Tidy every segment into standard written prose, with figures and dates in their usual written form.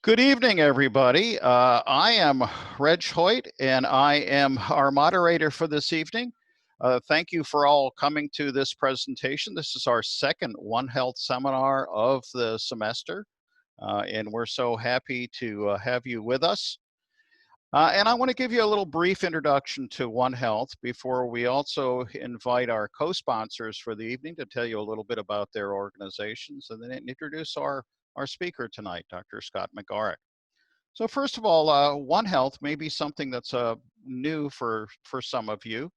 Good evening, everybody. I am Reg Hoyt, and I am our moderator for this evening. Thank you for all coming to this presentation. This is our second One Health seminar of the semester, and we're so happy to have you with us. And I want to give you a little brief introduction to One Health before we also invite our co-sponsors for the evening to tell you a little bit about their organizations, and then introduce our speaker tonight, Dr. Scott McArt. So first of all, One Health may be something that's new for some of you.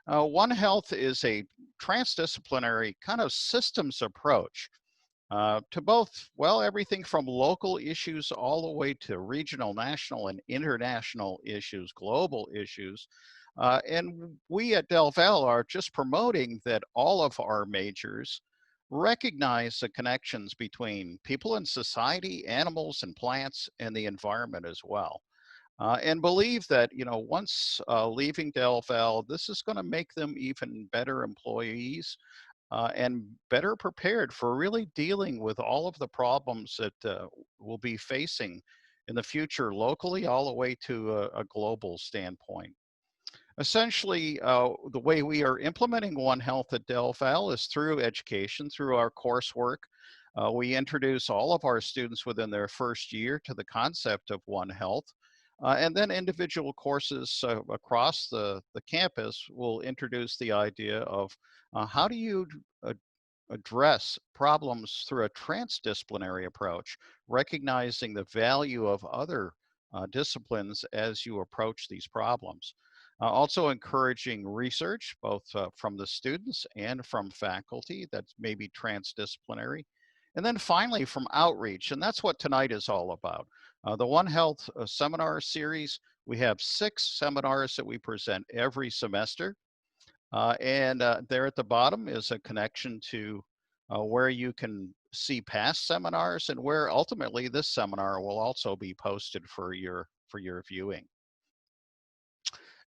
One Health is a transdisciplinary kind of systems approach to both, well, everything from local issues all the way to regional, national, and international issues, global issues. And we at Del Valle are just promoting that all of our majors recognize the connections between people and society, animals and plants, and the environment as well. And believe that, once leaving Del Valle, this is going to make them even better employees and better prepared for really dealing with all of the problems that we'll be facing in the future locally, all the way to a global standpoint. Essentially, the way we are implementing One Health at Del Valle is through education, through our coursework. We introduce all of our students within their first year to the concept of One Health. And then individual courses across the campus will introduce the idea of how do you address problems through a transdisciplinary approach, recognizing the value of other disciplines as you approach these problems. Also encouraging research, both from the students and from faculty that may be transdisciplinary. And then finally from outreach, and that's what tonight is all about. The One Health seminar series, we have 6 seminars that we present every semester. And there at the bottom is a connection to where you can see past seminars and where ultimately this seminar will also be posted for your viewing.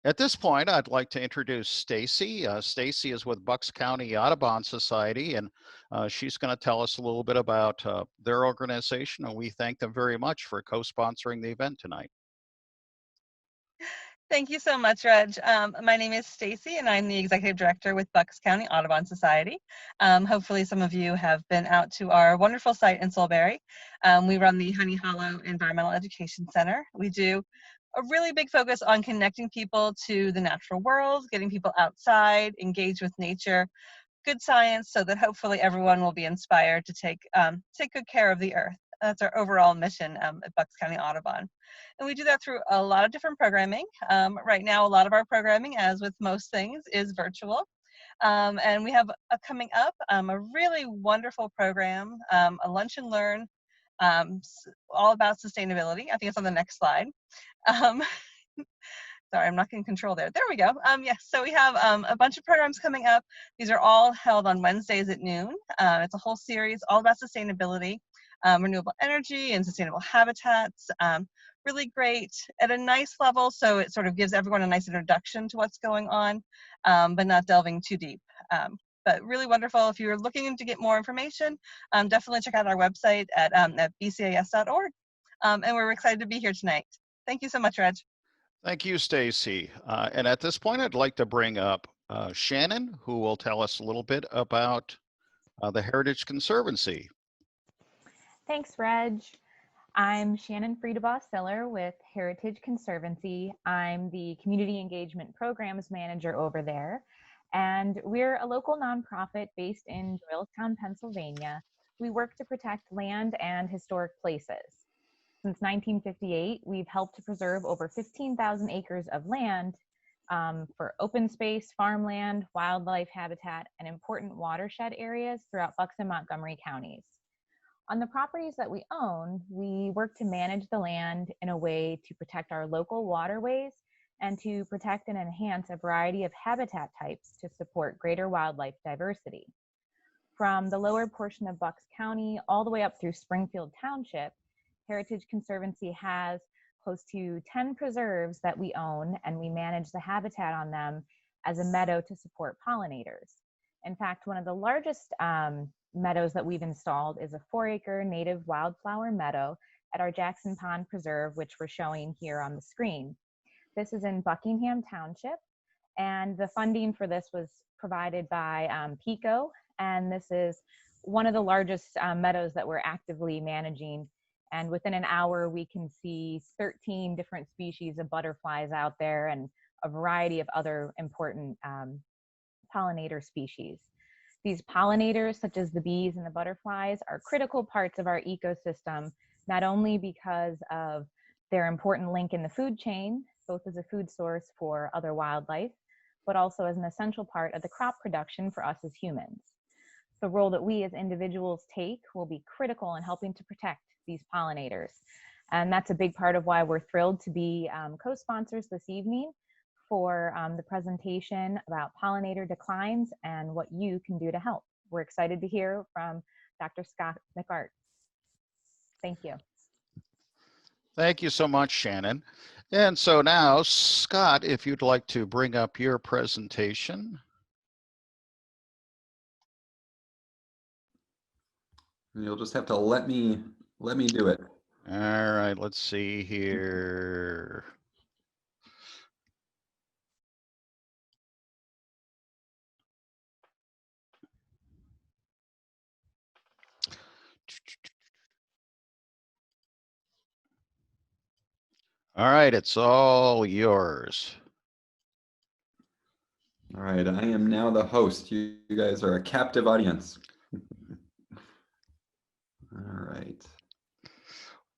At this point, I'd like to introduce Stacy. Stacy is with Bucks County Audubon Society, and she's going to tell us a little bit about their organization, and we thank them very much for co-sponsoring the event tonight. Thank you so much, Reg. My name is Stacy, and I'm the Executive Director with Bucks County Audubon Society. Hopefully some of you have been out to our wonderful site in Solebury. We run the Honey Hollow Environmental Education Center. We do a really big focus on connecting people to the natural world, getting people outside, engaged with nature, good science, so that hopefully everyone will be inspired to take good care of the earth. That's our overall mission at Bucks County Audubon. And we do that through a lot of different programming. Right now, a lot of our programming, as with most things, is virtual. And we have coming up a really wonderful program, a lunch and learn, all about sustainability. I think it's on the next slide. Sorry, I'm not in control there. There we go. Yes, so we have a bunch of programs coming up. These are all held on Wednesdays at noon. It's a whole series all about sustainability, renewable energy and sustainable habitats. Really great at a nice level, so it sort of gives everyone a nice introduction to what's going on, but not delving too deep. But really wonderful. If you're looking to get more information, definitely check out our website at bcas.org. And we're excited to be here tonight. Thank you so much, Reg. Thank you, Stacy. And at this point, I'd like to bring up Shannon, who will tell us a little bit about the Heritage Conservancy. Thanks, Reg. I'm Shannon Friedeboss-Siller with Heritage Conservancy. I'm the Community Engagement Programs Manager over there. And we're a local nonprofit based in Doylestown, Pennsylvania. We work to protect land and historic places. Since 1958, we've helped to preserve over 15,000 acres of land for open space, farmland, wildlife habitat, and important watershed areas throughout Bucks and Montgomery counties. On the properties that we own, we work to manage the land in a way to protect our local waterways and to protect and enhance a variety of habitat types to support greater wildlife diversity. From the lower portion of Bucks County all the way up through Springfield Township, Heritage Conservancy has close to 10 preserves that we own, and we manage the habitat on them as a meadow to support pollinators. In fact, one of the largest meadows that we've installed is a 4-acre native wildflower meadow at our Jackson Pond Preserve, which we're showing here on the screen. This is in Buckingham Township, and the funding for this was provided by PICO, and this is one of the largest meadows that we're actively managing. And within an hour, we can see 13 different species of butterflies out there and a variety of other important pollinator species. These pollinators, such as the bees and the butterflies, are critical parts of our ecosystem, not only because of their important link in the food chain, both as a food source for other wildlife, but also as an essential part of the crop production for us as humans. The role that we as individuals take will be critical in helping to protect these pollinators. And that's a big part of why we're thrilled to be co-sponsors this evening for the presentation about pollinator declines and what you can do to help. We're excited to hear from Dr. Scott McArt. Thank you. Thank you so much, Shannon. And so now, Scott, if you'd like to bring up your presentation. You'll just have to let me do it. All right, let's see here. All right, it's all yours. All right, I am now the host. You guys are a captive audience. All right.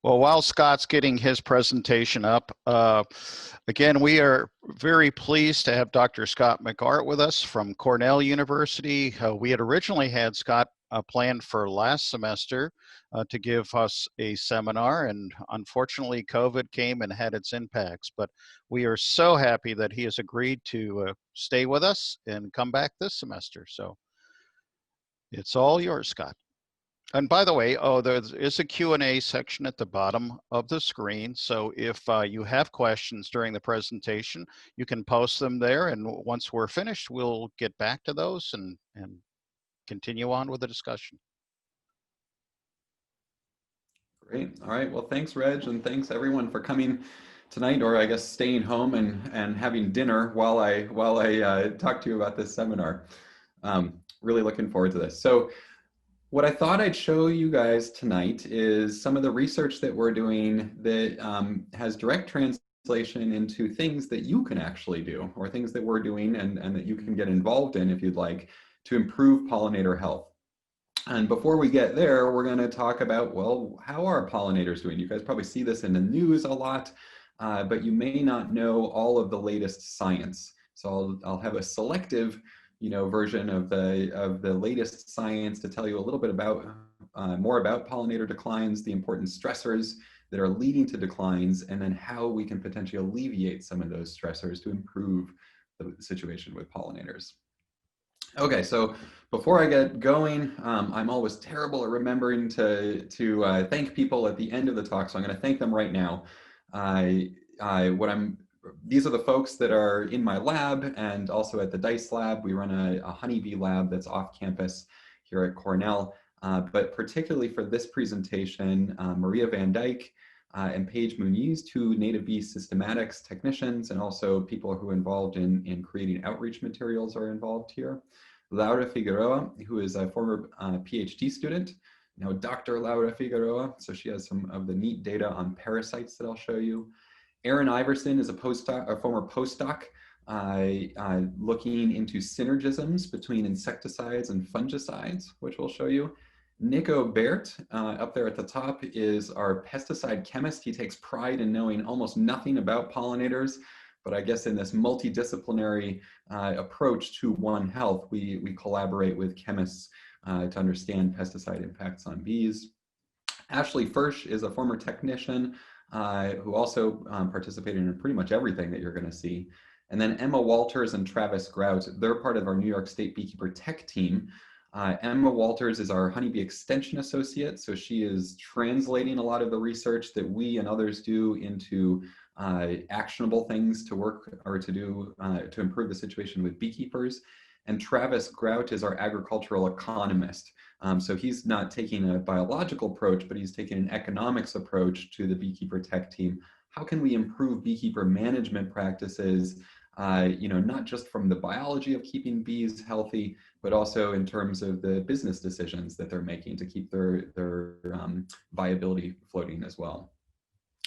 Well, while Scott's getting his presentation up, again, we are very pleased to have Dr. Scott McArt with us from Cornell University. We had originally had Scott planned for last semester to give us a seminar, and unfortunately COVID came and had its impacts, but we are so happy that he has agreed to stay with us and come back this semester. So it's all yours, Scott. And by the way, there is a Q&A section at the bottom of the screen. So if you have questions during the presentation, you can post them there. And once we're finished, we'll get back to those and continue on with the discussion. Great. All right. Well, thanks, Reg, and thanks everyone for coming tonight, or I guess staying home and having dinner while I talk to you about this seminar. Really looking forward to this. So what I thought I'd show you guys tonight is some of the research that we're doing that has direct translation into things that you can actually do, or things that we're doing and that you can get involved in if you'd like, to improve pollinator health. And before we get there, we're going to talk about, well, how are pollinators doing? You guys probably see this in the news a lot, but you may not know all of the latest science. So I'll have a selective version of the latest science to tell you a little bit about more about pollinator declines, the important stressors that are leading to declines, and then how we can potentially alleviate some of those stressors to improve the situation with pollinators. Okay, so before I get going, I'm always terrible at remembering to thank people at the end of the talk, so I'm going to thank them right now. These are the folks that are in my lab and also at the DICE lab. We run a honeybee lab that's off campus here at Cornell. But particularly for this presentation, Maria Van Dyke and Paige Muniz, two native bee systematics technicians, and also people who are involved in creating outreach materials are involved here. Laura Figueroa, who is a former PhD student, now Dr. Laura Figueroa, so she has some of the neat data on parasites that I'll show you. Aaron Iverson is a former postdoc looking into synergisms between insecticides and fungicides, which we'll show you. Nico Baert, up there at the top, is our pesticide chemist. He takes pride in knowing almost nothing about pollinators, but I guess in this multidisciplinary approach to One Health, we collaborate with chemists to understand pesticide impacts on bees. Ashley Fursch is a former technician who also participated in pretty much everything that you're going to see. And then Emma Walters and Travis Grout, they're part of our New York State Beekeeper Tech team. Emma Walters is our honeybee extension associate, so she is translating a lot of the research that we and others do into actionable things to work or to do to improve the situation with beekeepers. And Travis Grout is our agricultural economist. So he's not taking a biological approach, but he's taking an economics approach to the beekeeper tech team. How can we improve beekeeper management practices, not just from the biology of keeping bees healthy, but also in terms of the business decisions that they're making to keep their viability floating as well.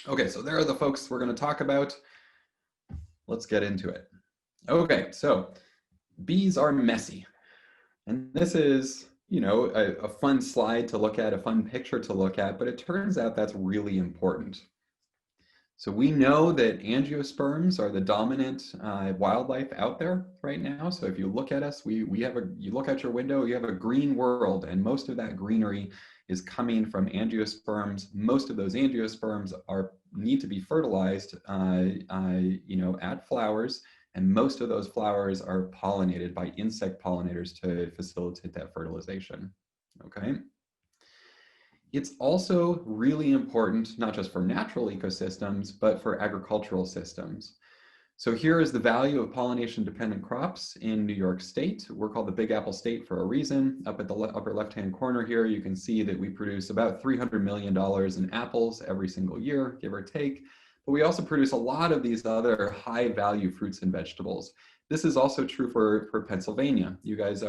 Okay, so there are the folks we're going to talk about. Let's get into it. Okay, so bees are messy. And this is, a fun slide to look at, a fun picture to look at, but it turns out that's really important. So we know that angiosperms are the dominant wildlife out there right now. So if you look at us, you look out your window, you have a green world, and most of that greenery is coming from angiosperms. Most of those angiosperms need to be fertilized, at flowers, and most of those flowers are pollinated by insect pollinators to facilitate that fertilization. Okay. It's also really important, not just for natural ecosystems, but for agricultural systems. So here is the value of pollination-dependent crops in New York State. We're called the Big Apple State for a reason. Up at the upper left-hand corner here, you can see that we produce about $300 million in apples every single year, give or take. But we also produce a lot of these other high-value fruits and vegetables. This is also true for Pennsylvania. You guys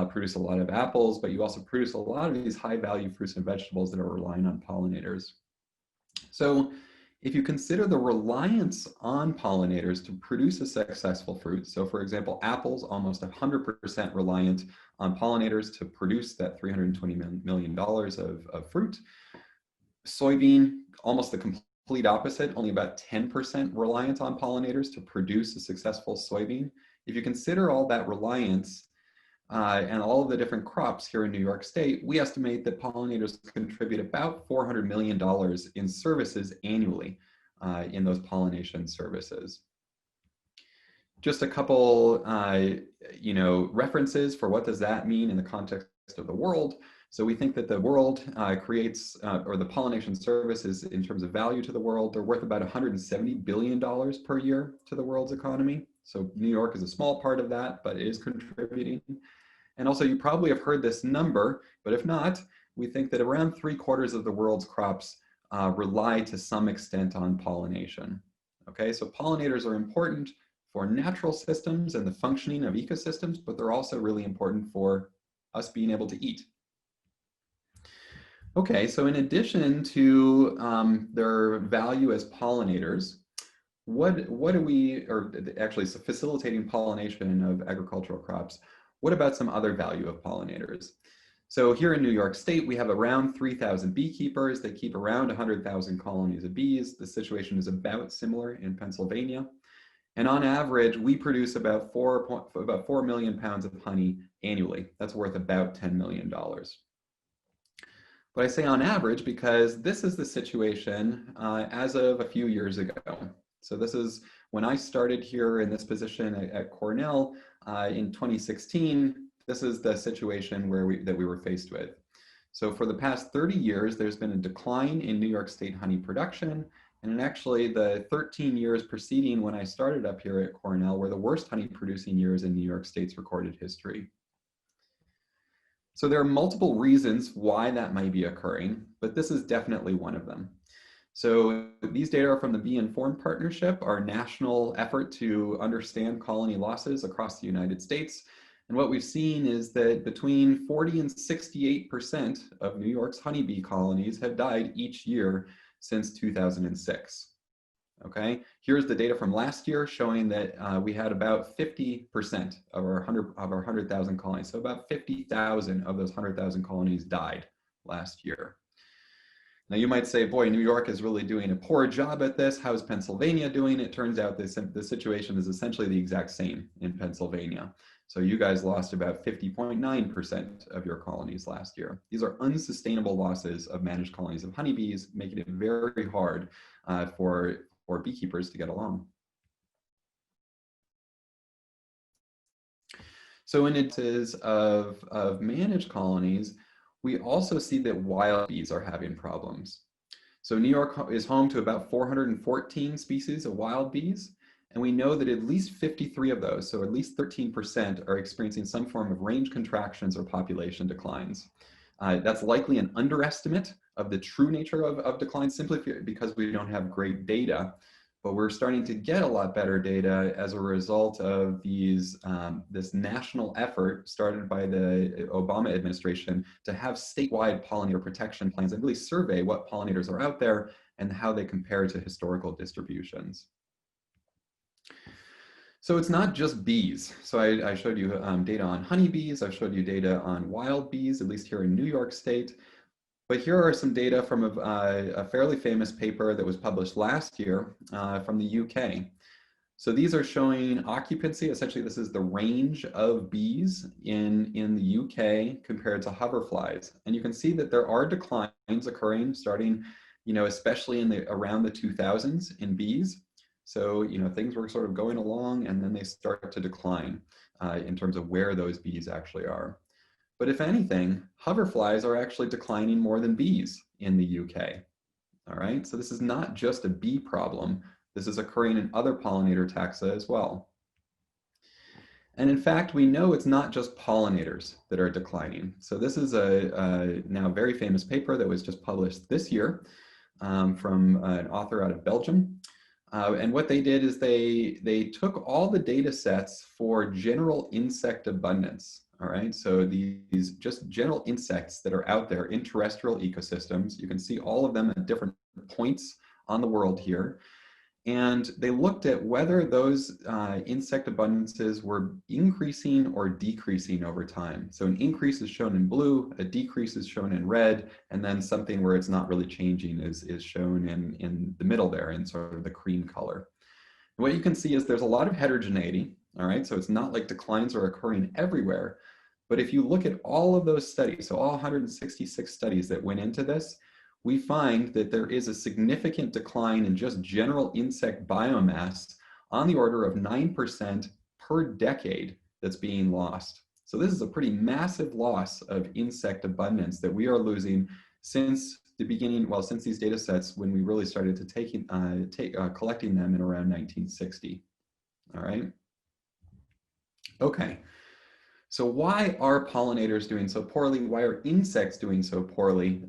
produce a lot of apples, but you also produce a lot of these high-value fruits and vegetables that are relying on pollinators. So if you consider the reliance on pollinators to produce a successful fruit, so for example, apples, almost 100% reliant on pollinators to produce that $320 million of fruit. Soybean, almost the complete opposite, only about 10% reliant on pollinators to produce a successful soybean. If you consider all that reliance, and all of the different crops here in New York State, we estimate that pollinators contribute about $400 million in services annually in those pollination services. Just a couple, references for what does that mean in the context of the world. So we think that the world creates, or the pollination services in terms of value to the world, they're worth about $170 billion per year to the world's economy. So New York is a small part of that, but it is contributing. And also you probably have heard this number, but if not, we think that around 3/4 of the world's crops rely to some extent on pollination. Okay, so pollinators are important for natural systems and the functioning of ecosystems, but they're also really important for us being able to eat. Okay, so in addition to their value as pollinators, actually facilitating pollination of agricultural crops, what about some other value of pollinators? So here in New York State, we have around 3,000 beekeepers. They keep around 100,000 colonies of bees. The situation is about similar in Pennsylvania. And on average, we produce about 4 million pounds of honey annually. That's worth about $10 million. But I say on average because this is the situation as of a few years ago. So this is when I started here in this position at Cornell in 2016. This is the situation that we were faced with. So for the past 30 years, there's been a decline in New York State honey production. And actually the 13 years preceding when I started up here at Cornell were the worst honey producing years in New York State's recorded history. So there are multiple reasons why that might be occurring, but this is definitely one of them. So these data are from the Bee Informed Partnership, our national effort to understand colony losses across the United States. And what we've seen is that between 40 and 68% of New York's honeybee colonies have died each year since 2006. Okay, here's the data from last year showing that we had about 50% of our 100,000 colonies. So about 50,000 of those 100,000 colonies died last year. Now you might say, boy, New York is really doing a poor job at this. How's Pennsylvania doing? It turns out the situation is essentially the exact same in Pennsylvania. So you guys lost about 50.9% of your colonies last year. These are unsustainable losses of managed colonies of honeybees, making it very hard for beekeepers to get along. So in instances of managed colonies, we also see that wild bees are having problems. So New York is home to about 414 species of wild bees. And we know that at least 53 of those, so at least 13%, are experiencing some form of range contractions or population declines. That's likely an underestimate of the true nature of decline, simply because we don't have great data. But we're starting to get a lot better data as a result of this national effort started by the Obama administration to have statewide pollinator protection plans and really survey what pollinators are out there and how they compare to historical distributions. So it's not just bees. So I showed you data on honeybees. I showed you data on wild bees, at least here in New York State. But here are some data from a fairly famous paper that was published last year from the UK. So these are showing occupancy. Essentially, this is the range of bees in the UK compared to hoverflies. And you can see that there are declines occurring starting, especially around the 2000s in bees. So, things were sort of going along and then they start to decline in terms of where those bees actually are. But if anything, hoverflies are actually declining more than bees in the UK. All right, so this is not just a bee problem. This is occurring in other pollinator taxa as well. And in fact, we know it's not just pollinators that are declining. So this is a now very famous paper that was just published this year from an author out of Belgium. And what they did is they took all the data sets for general insect abundance. All right, so these just general insects that are out there in terrestrial ecosystems. You can see all of them at different points on the world here. And they looked at whether those insect abundances were increasing or decreasing over time. So an increase is shown in blue, a decrease is shown in red, and then something where it's not really changing is shown in the middle there in sort of the cream color. And what you can see is there's a lot of heterogeneity, all right? So it's not like declines are occurring everywhere. But if you look at all of those studies, so all 166 studies that went into this, we find that there is a significant decline in just general insect biomass on the order of 9% per decade that's being lost. So this is a pretty massive loss of insect abundance that we are losing since the beginning, well, since these data sets, when we really started to collecting them in around 1960. All right. Okay. So why are pollinators doing so poorly? Why are insects doing so poorly?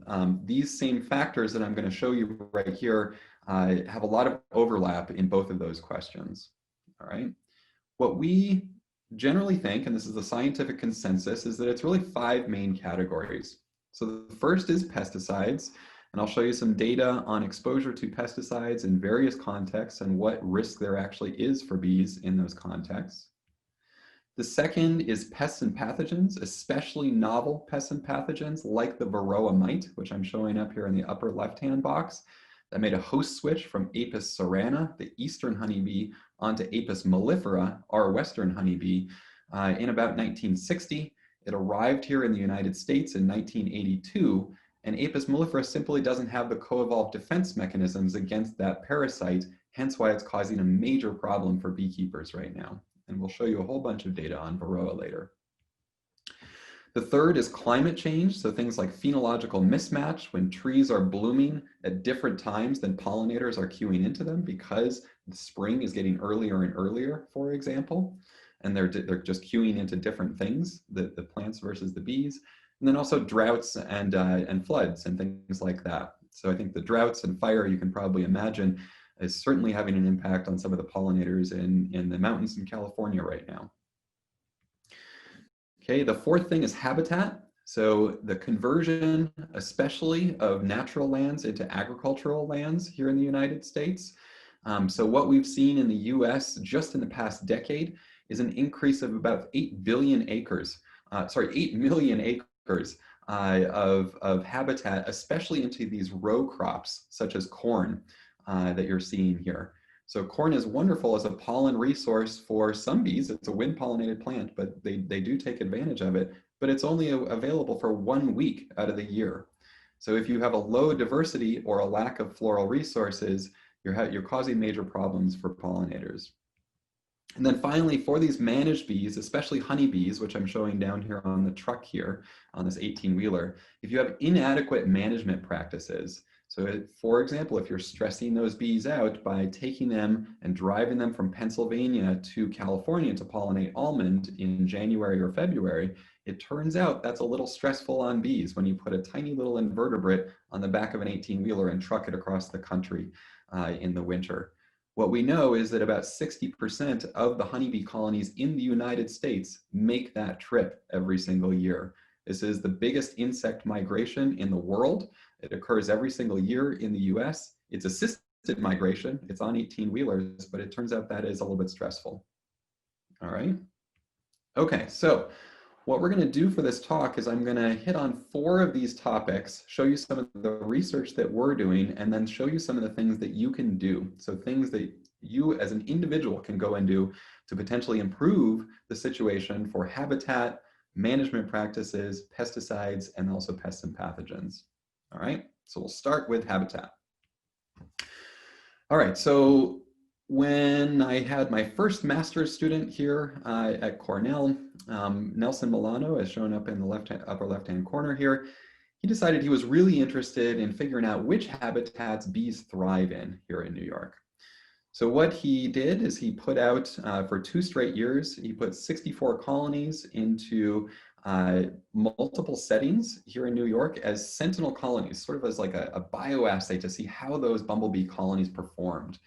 These same factors that I'm going to show you right here have a lot of overlap in both of those questions. All right. What we generally think, and this is the scientific consensus, is that it's really 5 main categories. So the first is pesticides, and I'll show you some data on exposure to pesticides in various contexts and what risk there actually is for bees in those contexts. The second is pests and pathogens, especially novel pests and pathogens like the Varroa mite, which I'm showing up here in the upper left-hand box, that made a host switch from Apis cerana, the eastern honeybee, onto Apis mellifera, our western honeybee, in about 1960. It arrived here in the United States in 1982, and Apis mellifera simply doesn't have the co-evolved defense mechanisms against that parasite, hence why it's causing a major problem for beekeepers right now. And we'll show you a whole bunch of data on Varroa later. The third is climate change, so things like phenological mismatch, when trees are blooming at different times than pollinators are queuing into them because the spring is getting earlier and earlier, for example, and they're just queuing into different things, the plants versus the bees, and then also droughts and floods and things like that. So I think the droughts and fire, you can probably imagine, is certainly having an impact on some of the pollinators in the mountains in California right now. Okay, the fourth thing is habitat. So the conversion, especially of natural lands into agricultural lands here in the United States. So what we've seen in the US just in the past decade is an increase of about 8 million acres of habitat, especially into these row crops, such as corn that you're seeing here. So corn is wonderful as a pollen resource for some bees. It's a wind pollinated plant, but they do take advantage of it, but it's only available for 1 week out of the year. So if you have a low diversity or a lack of floral resources, you're causing major problems for pollinators. And then finally, for these managed bees, especially honeybees, which I'm showing down here on the truck here on this 18-wheeler, if you have inadequate management practices, So for example, if you're stressing those bees out by taking them and driving them from Pennsylvania to California to pollinate almond in January or February, it turns out that's a little stressful on bees when you put a tiny little invertebrate on the back of an 18-wheeler and truck it across the country in the winter. What we know is that about 60% of the honeybee colonies in the United States make that trip every single year. This is the biggest insect migration in the world. It occurs every single year in the US. It's assisted migration. It's on 18-wheelers, but it turns out that is a little bit stressful. All right. Okay, so what we're going to do for this talk is I'm going to hit on 4 of these topics, show you some of the research that we're doing, and then show you some of the things that you can do. So things that you as an individual can go and do to potentially improve the situation for habitat, management practices, pesticides, and also pests and pathogens. All right, so we'll start with habitat. All right, so when I had my first master's student here at Cornell, Nelson Milano, as shown up in the upper left-hand corner here, he decided he was really interested in figuring out which habitats bees thrive in here in New York. So what he did is he put out, for 2 straight years, he put 64 colonies into multiple settings here in New York as sentinel colonies, sort of as like a bioassay to see how those bumblebee colonies performed.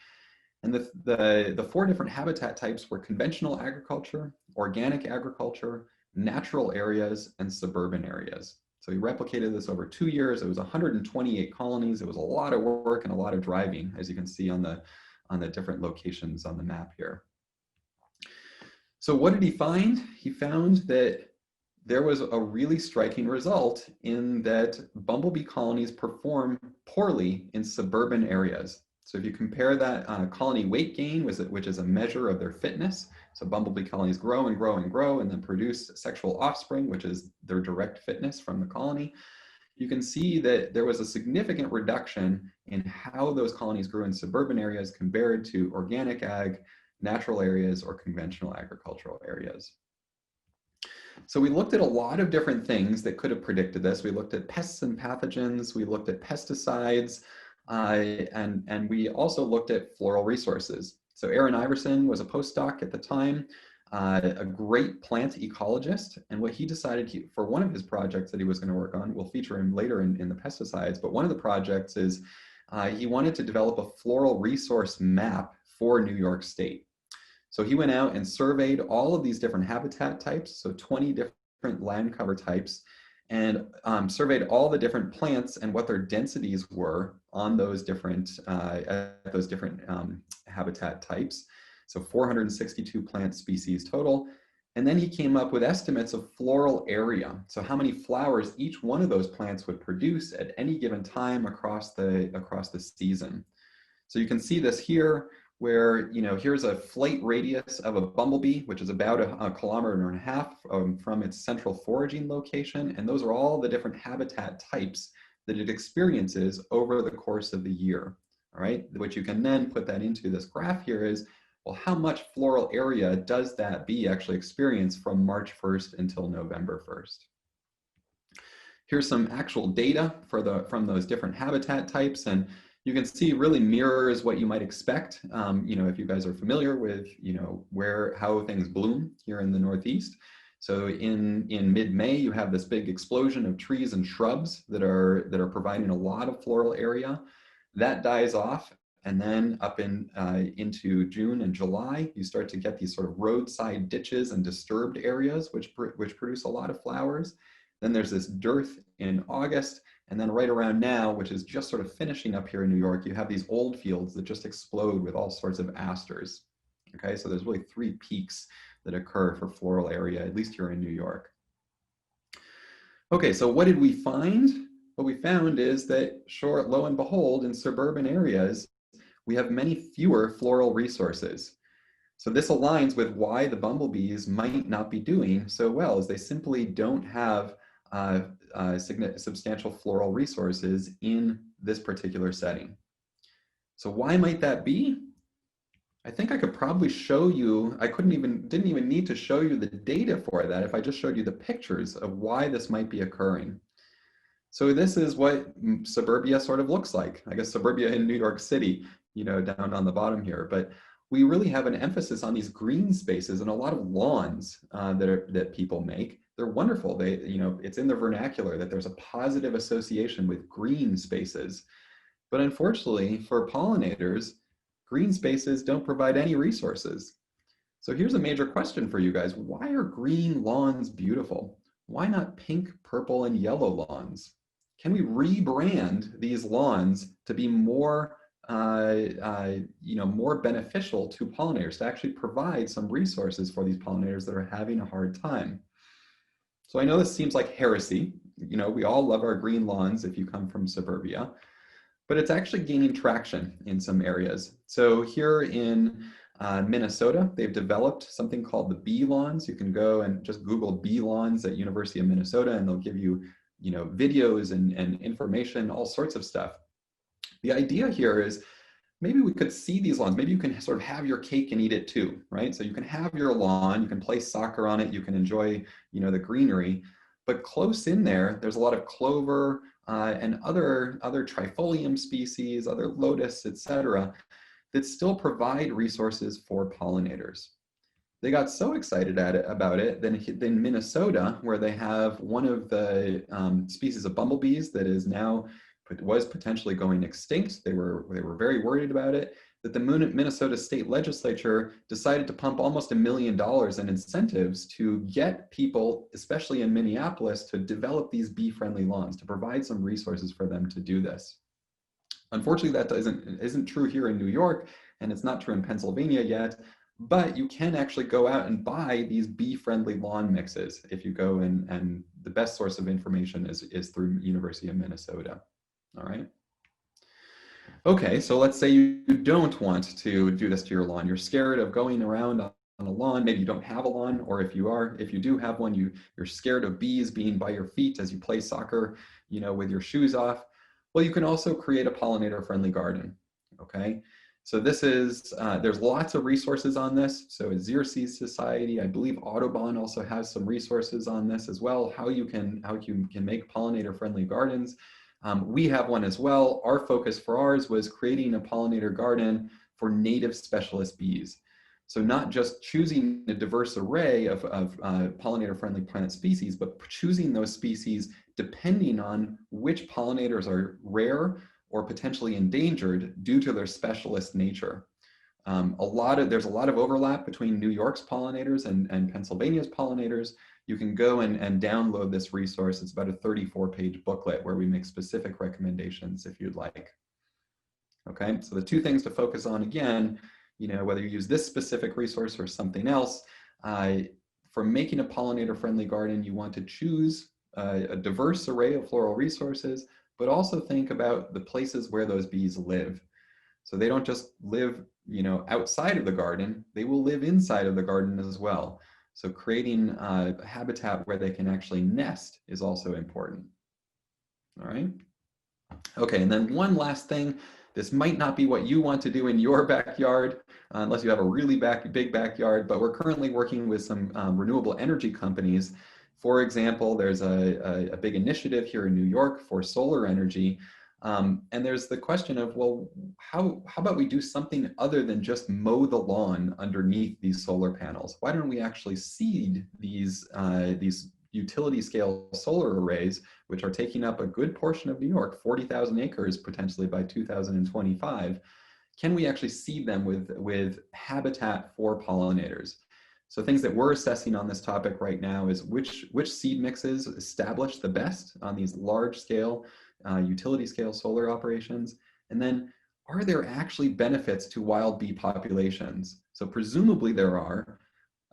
And the 4 different habitat types were conventional agriculture, organic agriculture, natural areas, and suburban areas. So he replicated this over 2 years. It was 128 colonies. It was a lot of work and a lot of driving, as you can see on the different locations on the map here. So what did he find? He found that there was a really striking result in that bumblebee colonies perform poorly in suburban areas. So if you compare that colony weight gain, which is a measure of their fitness, so bumblebee colonies grow and grow and grow and then produce sexual offspring, which is their direct fitness from the colony, you can see that there was a significant reduction in how those colonies grew in suburban areas compared to organic ag, natural areas, or conventional agricultural areas. So we looked at a lot of different things that could have predicted this. We looked at pests and pathogens, we looked at pesticides, and we also looked at floral resources. So Aaron Iverson was a postdoc at the time, a great plant ecologist, and what he decided for one of his projects that he was going to work on, we'll feature him later in the pesticides, but one of the projects is he wanted to develop a floral resource map for New York State. So he went out and surveyed all of these different habitat types, so 20 different land cover types, and surveyed all the different plants and what their densities were on those different habitat types. So 462 plant species total. And then he came up with estimates of floral area. So how many flowers each one of those plants would produce at any given time across the season. So you can see this here, where, here's a flight radius of a bumblebee, which is about a kilometer and a half from its central foraging location. And those are all the different habitat types that it experiences over the course of the year. All right, what you can then put that into this graph here is, well, how much floral area does that bee actually experience from March 1st until November 1st? Here's some actual data from those different habitat types, and you can see really mirrors what you might expect. If you guys are familiar with, how things bloom here in the Northeast. So in mid-May, you have this big explosion of trees and shrubs that are providing a lot of floral area. That dies off, and then up into June and July, you start to get these sort of roadside ditches and disturbed areas, which produce a lot of flowers. Then there's this dearth in August, and then right around now, which is just sort of finishing up here in New York, you have these old fields that just explode with all sorts of asters. Okay, so there's really 3 peaks that occur for floral area, at least here in New York. Okay, so what did we find? What we found is that, sure, lo and behold, in suburban areas, we have many fewer floral resources. So this aligns with why the bumblebees might not be doing so well, as they simply don't have substantial floral resources in this particular setting. So why might that be? I think I could probably show you, didn't even need to show you the data for that if I just showed you the pictures of why this might be occurring. So this is what suburbia sort of looks like. I guess suburbia in New York City, you know, down on the bottom here. But we really have an emphasis on these green spaces and a lot of lawns that people make. They're wonderful. They, you know, it's in the vernacular that there's a positive association with green spaces. But unfortunately for pollinators, green spaces don't provide any resources. So here's a major question for you guys. Why are green lawns beautiful? Why not pink, purple, and yellow lawns? Can we rebrand these lawns to be more, you know, more beneficial to pollinators, to actually provide some resources for these pollinators that are having a hard time? So I know this seems like heresy. You know, we all love our green lawns if you come from suburbia, but it's actually gaining traction in some areas. So here in Minnesota, they've developed something called the bee lawns. You can go and just Google bee lawns at University of Minnesota, and they'll give you, you know, videos and information, all sorts of stuff. The idea here is maybe we could see these lawns. Maybe you can sort of have your cake and eat it too, right? So you can have your lawn, you can play soccer on it, you can enjoy, you know, the greenery, but close in there, there's a lot of clover and other trifolium species, other lotus, etc., that still provide resources for pollinators. They got so excited about it that in Minnesota, where they have one of the species of bumblebees that is now, was potentially going extinct. They were very worried about it, that the Minnesota state legislature decided to pump almost $1 million in incentives to get people, especially in Minneapolis, to develop these bee-friendly lawns, to provide some resources for them to do this. Unfortunately, that isn't true here in New York, and it's not true in Pennsylvania yet, but you can actually go out and buy these bee-friendly lawn mixes if you go and the best source of information is through University of Minnesota. All right. Okay, so let's say you don't want to do this to your lawn. You're scared of going around on a lawn. Maybe you don't have a lawn, or if you do have one, you're scared of bees being by your feet as you play soccer, you know, with your shoes off. Well, you can also create a pollinator-friendly garden. Okay, so this is there's lots of resources on this. So at Zero Seed Society, I believe Audubon also has some resources on this as well. How you can make pollinator-friendly gardens. We have one as well. Our focus for ours was creating a pollinator garden for native specialist bees. So not just choosing a diverse array of pollinator-friendly plant species, but choosing those species depending on which pollinators are rare or potentially endangered due to their specialist nature. There's a lot of overlap between New York's pollinators and Pennsylvania's pollinators. You can go and download this resource. It's about a 34-page booklet where we make specific recommendations if you'd like. Okay, so the two things to focus on again, you know, whether you use this specific resource or something else, for making a pollinator-friendly garden, you want to choose a diverse array of floral resources, but also think about the places where those bees live. So they don't just live, you know, outside of the garden, they will live inside of the garden as well. So creating a habitat where they can actually nest is also important. All right. Okay, and then one last thing. This might not be what you want to do in your backyard, unless you have a really big backyard, but we're currently working with some renewable energy companies. For example, there's a big initiative here in New York for solar energy. And there's the question of, well, how about we do something other than just mow the lawn underneath these solar panels? Why don't we actually seed these utility scale solar arrays, which are taking up a good portion of New York, 40,000 acres potentially by 2025? Can we actually seed them with habitat for pollinators? So things that we're assessing on this topic right now is which seed mixes establish the best on these large scale utility scale solar operations, and then are there actually benefits to wild bee populations? So presumably there are,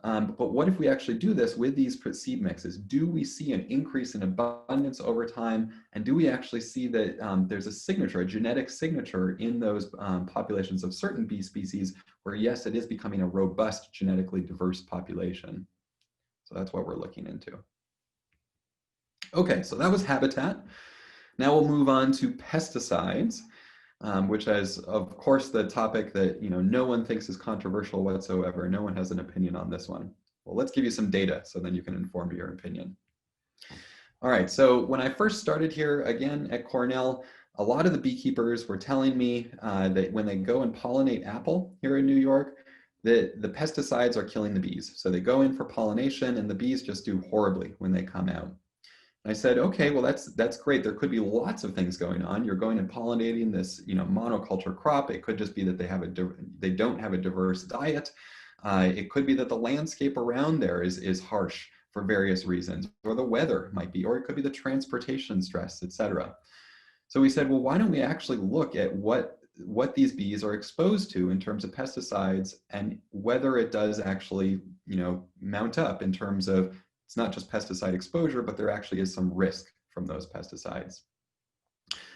but what if we actually do this with these seed mixes? Do we see an increase in abundance over time, and do we actually see that there's a signature, a genetic signature in those populations of certain bee species where yes, it is becoming a robust genetically diverse population? So that's what we're looking into. Okay, so that was habitat. Now we'll move on to pesticides, which is, of course, the topic that no one thinks is controversial whatsoever. No one has an opinion on this one. Well, let's give you some data so then you can inform your opinion. All right, so when I first started here, again, at Cornell, a lot of the beekeepers were telling me that when they go and pollinate apple here in New York, that the pesticides are killing the bees. So they go in for pollination and the bees just do horribly when they come out. And I said, okay, well, that's great. There could be lots of things going on. You're going and pollinating this, monoculture crop. It could just be that they don't have a diverse diet. It could be that the landscape around there is harsh for various reasons, or the weather might be, or it could be the transportation stress, etc. So we said, well, why don't we actually look at what these bees are exposed to in terms of pesticides, and whether it does actually, mount up in terms of, it's not just pesticide exposure, but there actually is some risk from those pesticides.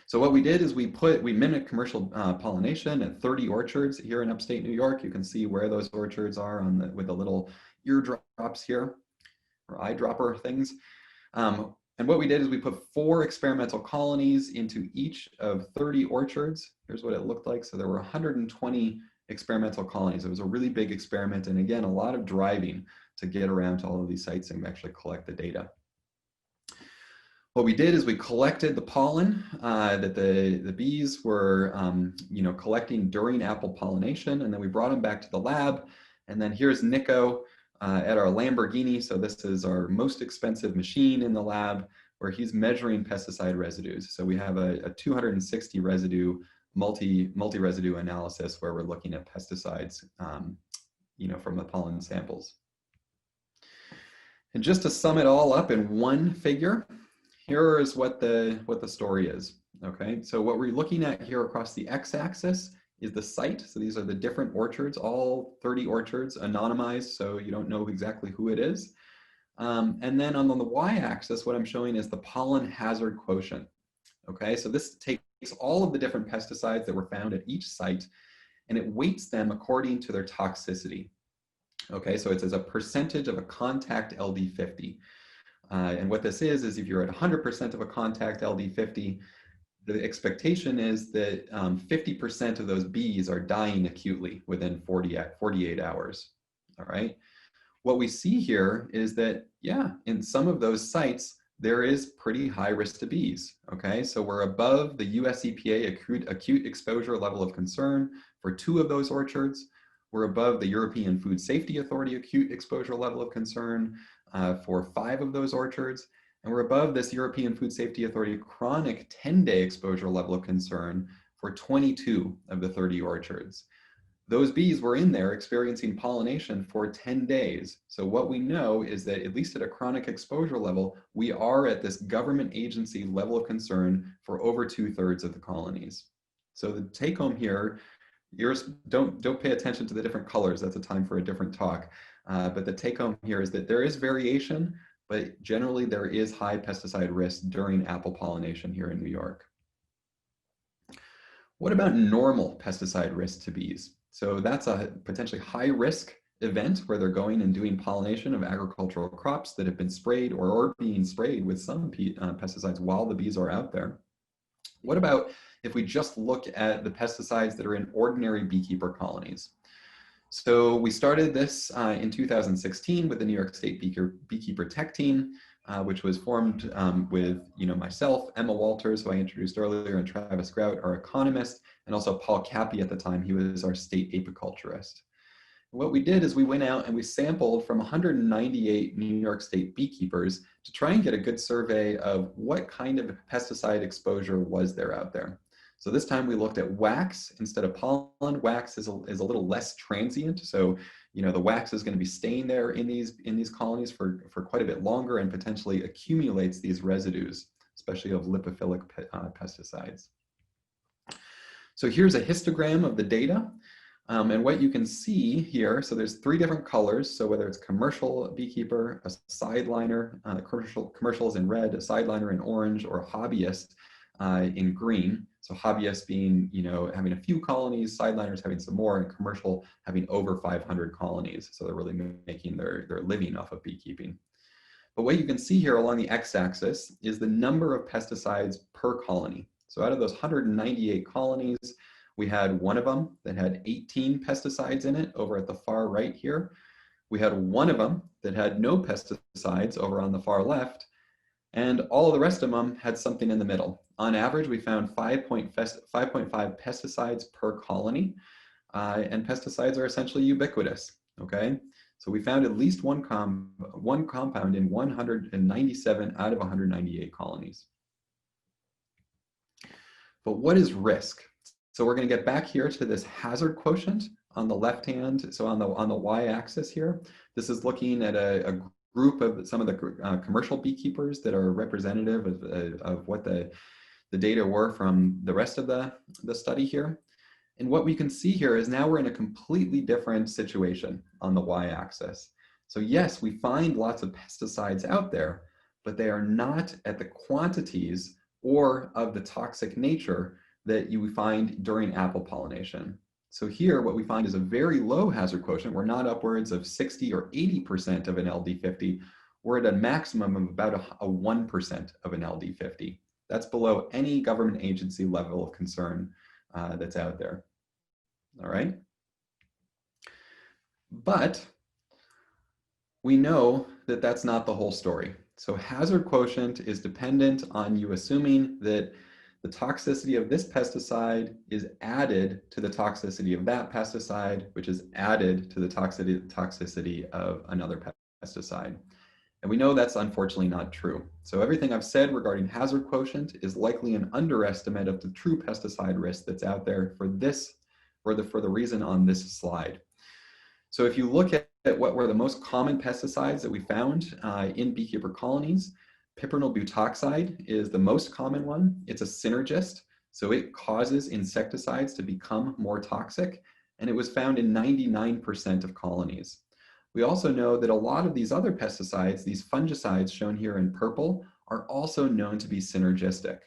So what we did is we mimicked commercial pollination at 30 orchards here in upstate New York. You can see where those orchards are with the little eardrops here, or eyedropper things. And what we did is we put 4 experimental colonies into each of 30 orchards. Here's what it looked like. So there were 120 experimental colonies. It was a really big experiment. And again, a lot of driving to get around to all of these sites and actually collect the data. What we did is we collected the pollen that the bees were collecting during apple pollination, and then we brought them back to the lab. And then here's Nico at our Lamborghini. So this is our most expensive machine in the lab, where he's measuring pesticide residues. So we have a 260 residue multi-residue analysis where we're looking at pesticides from the pollen samples. And just to sum it all up in one figure, here is what the story is. Okay, so what we're looking at here across the x-axis is the site. So these are the different orchards, all 30 orchards, anonymized, so you don't know exactly who it is. And then on the y-axis, what I'm showing is the pollen hazard quotient. Okay, so this takes all of the different pesticides that were found at each site, and it weights them according to their toxicity. Okay, so it's as a percentage of a contact LD50. And what this is if you're at 100% of a contact LD50, the expectation is that 50% of those bees are dying acutely within 48 hours. All right. What we see here is that, yeah, in some of those sites, there is pretty high risk to bees. Okay, so we're above the US EPA acute exposure level of concern for 2 of those orchards. We're above the European Food Safety Authority acute exposure level of concern for 5 of those orchards. And we're above this European Food Safety Authority chronic 10-day exposure level of concern for 22 of the 30 orchards. Those bees were in there experiencing pollination for 10 days. So what we know is that at least at a chronic exposure level, we are at this government agency level of concern for over 2/3 of the colonies. So the take home here, don't pay attention to the different colors. That's a time for a different talk. But the take home here is that there is variation, but generally there is high pesticide risk during apple pollination here in New York. What about normal pesticide risk to bees? So that's a potentially high risk event where they're going and doing pollination of agricultural crops that have been sprayed or being sprayed with some pesticides while the bees are out there. What about if we just look at the pesticides that are in ordinary beekeeper colonies? So we started this in 2016 with the New York State Beekeeper Tech Team, which was formed with myself, Emma Walters, who I introduced earlier, and Travis Grout, our economist, and also Paul Cappy at the time. He was our state apiculturist. What we did is we went out and we sampled from 198 New York State beekeepers to try and get a good survey of what kind of pesticide exposure was there out there. So this time we looked at wax instead of pollen. Wax is a little less transient. So, the wax is going to be staying there in these colonies for quite a bit longer and potentially accumulates these residues, especially of lipophilic pesticides. So here's a histogram of the data. And what you can see here, so there's 3 different colors. So whether it's commercial beekeeper, a sideliner, commercials in red, a sideliner in orange, or a hobbyist in green. So hobbyist being, having a few colonies, sideliners having some more, and commercial having over 500 colonies. So they're really making their living off of beekeeping. But what you can see here along the x-axis is the number of pesticides per colony. So out of those 198 colonies, we had one of them that had 18 pesticides in it over at the far right here. We had one of them that had no pesticides over on the far left. And all of the rest of them had something in the middle. On average, we found 5.5 pesticides per colony, and pesticides are essentially ubiquitous, okay? So we found at least one compound in 197 out of 198 colonies. But what is risk? So we're going to get back here to this hazard quotient on the left hand. So on the y-axis here, this is looking at a group of some of the commercial beekeepers that are representative of what the data were from the rest of the study here. And what we can see here is now we're in a completely different situation on the y-axis. So yes, we find lots of pesticides out there, but they are not at the quantities or of the toxic nature that you find during apple pollination. So here, what we find is a very low hazard quotient. We're not upwards of 60 or 80% of an LD50. We're at a maximum of about a 1% of an LD50. That's below any government agency level of concern that's out there. All right. But we know that that's not the whole story. So hazard quotient is dependent on you assuming that the toxicity of this pesticide is added to the toxicity of that pesticide, which is added to the toxicity of another pesticide. And we know that's unfortunately not true. So everything I've said regarding hazard quotient is likely an underestimate of the true pesticide risk that's out there for the reason on this slide. So if you look at what were the most common pesticides that we found in beekeeper colonies, piperonyl butoxide is the most common one. It's a synergist, so it causes insecticides to become more toxic, and it was found in 99% of colonies. We also know that a lot of these other pesticides, these fungicides shown here in purple, are also known to be synergistic.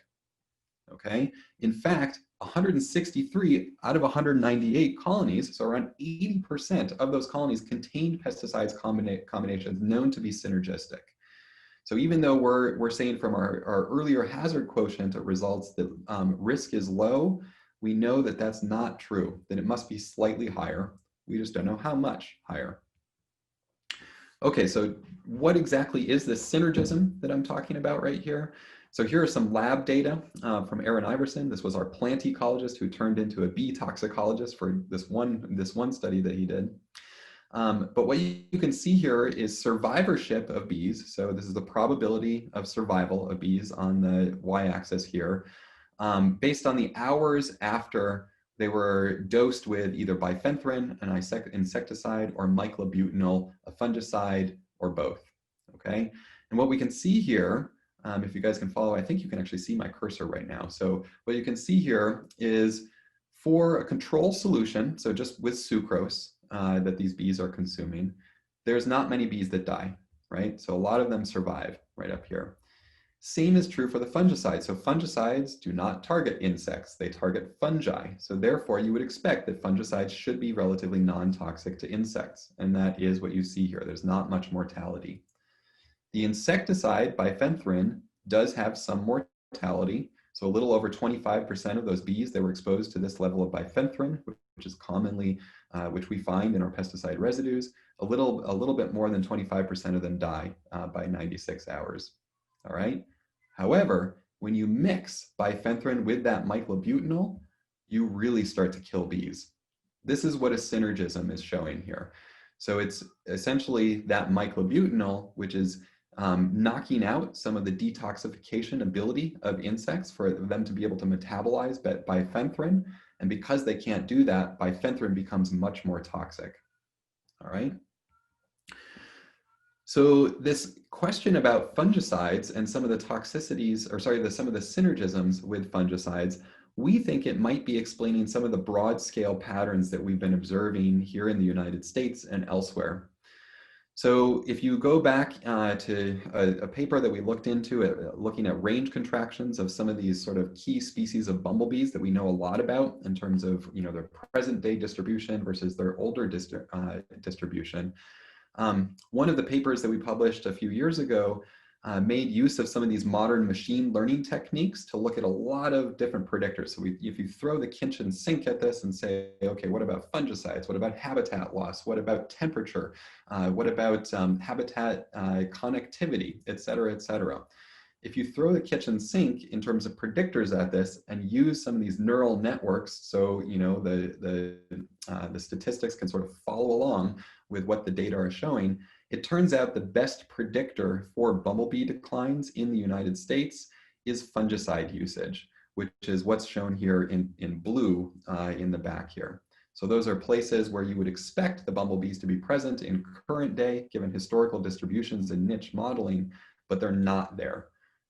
Okay, in fact, 163 out of 198 colonies, so around 80% of those colonies contained pesticides combinations known to be synergistic. So even though we're saying from our earlier hazard quotient results that risk is low, we know that that's not true, that it must be slightly higher. We just don't know how much higher. Okay, so what exactly is this synergism that I'm talking about right here? So here are some lab data from Aaron Iverson. This was our plant ecologist who turned into a bee toxicologist for this one study that he did. But what you can see here is survivorship of bees. So this is the probability of survival of bees on the y-axis here, based on the hours after they were dosed with either bifenthrin, an insecticide, or myclobutanol, a fungicide, or both, okay? And what we can see here, if you guys can follow, I think you can actually see my cursor right now. So what you can see here is for a control solution, so just with sucrose that these bees are consuming, there's not many bees that die, right? So a lot of them survive right up here. Same is true for the fungicide. So fungicides do not target insects, they target fungi. So therefore you would expect that fungicides should be relatively non-toxic to insects. And that is what you see here. There's not much mortality. The insecticide, bifenthrin, does have some mortality. So a little over 25% of those bees that were exposed to this level of bifenthrin, which is commonly, which we find in our pesticide residues, a little bit more than 25% of them die by 96 hours, all right? However, when you mix bifenthrin with that myclobutanol, you really start to kill bees. This is what a synergism is showing here. So it's essentially that myclobutanol, which is knocking out some of the detoxification ability of insects for them to be able to metabolize bifenthrin. And because they can't do that, bifenthrin becomes much more toxic. All right. So this question about fungicides and some of the toxicities, or sorry, some of the synergisms with fungicides, we think it might be explaining some of the broad scale patterns that we've been observing here in the United States and elsewhere. So if you go back to a paper that we looked into, looking at range contractions of some of these sort of key species of bumblebees that we know a lot about in terms of their present day distribution versus their older distribution. One of the papers that we published a few years ago made use of some of these modern machine learning techniques to look at a lot of different predictors. So if you throw the kitchen sink at this and say, okay, what about fungicides? What about habitat loss? What about temperature? What about habitat connectivity, et cetera, et cetera? if you throw the kitchen sink in terms of predictors at this and use some of these neural networks, so you know the statistics can sort of follow along with what the data are showing, it turns out the best predictor for bumblebee declines in the United States is fungicide usage, which is what's shown here in blue in the back here. So those are places where you would expect the bumblebees to be present in current day, given historical distributions and niche modeling, but they're not there.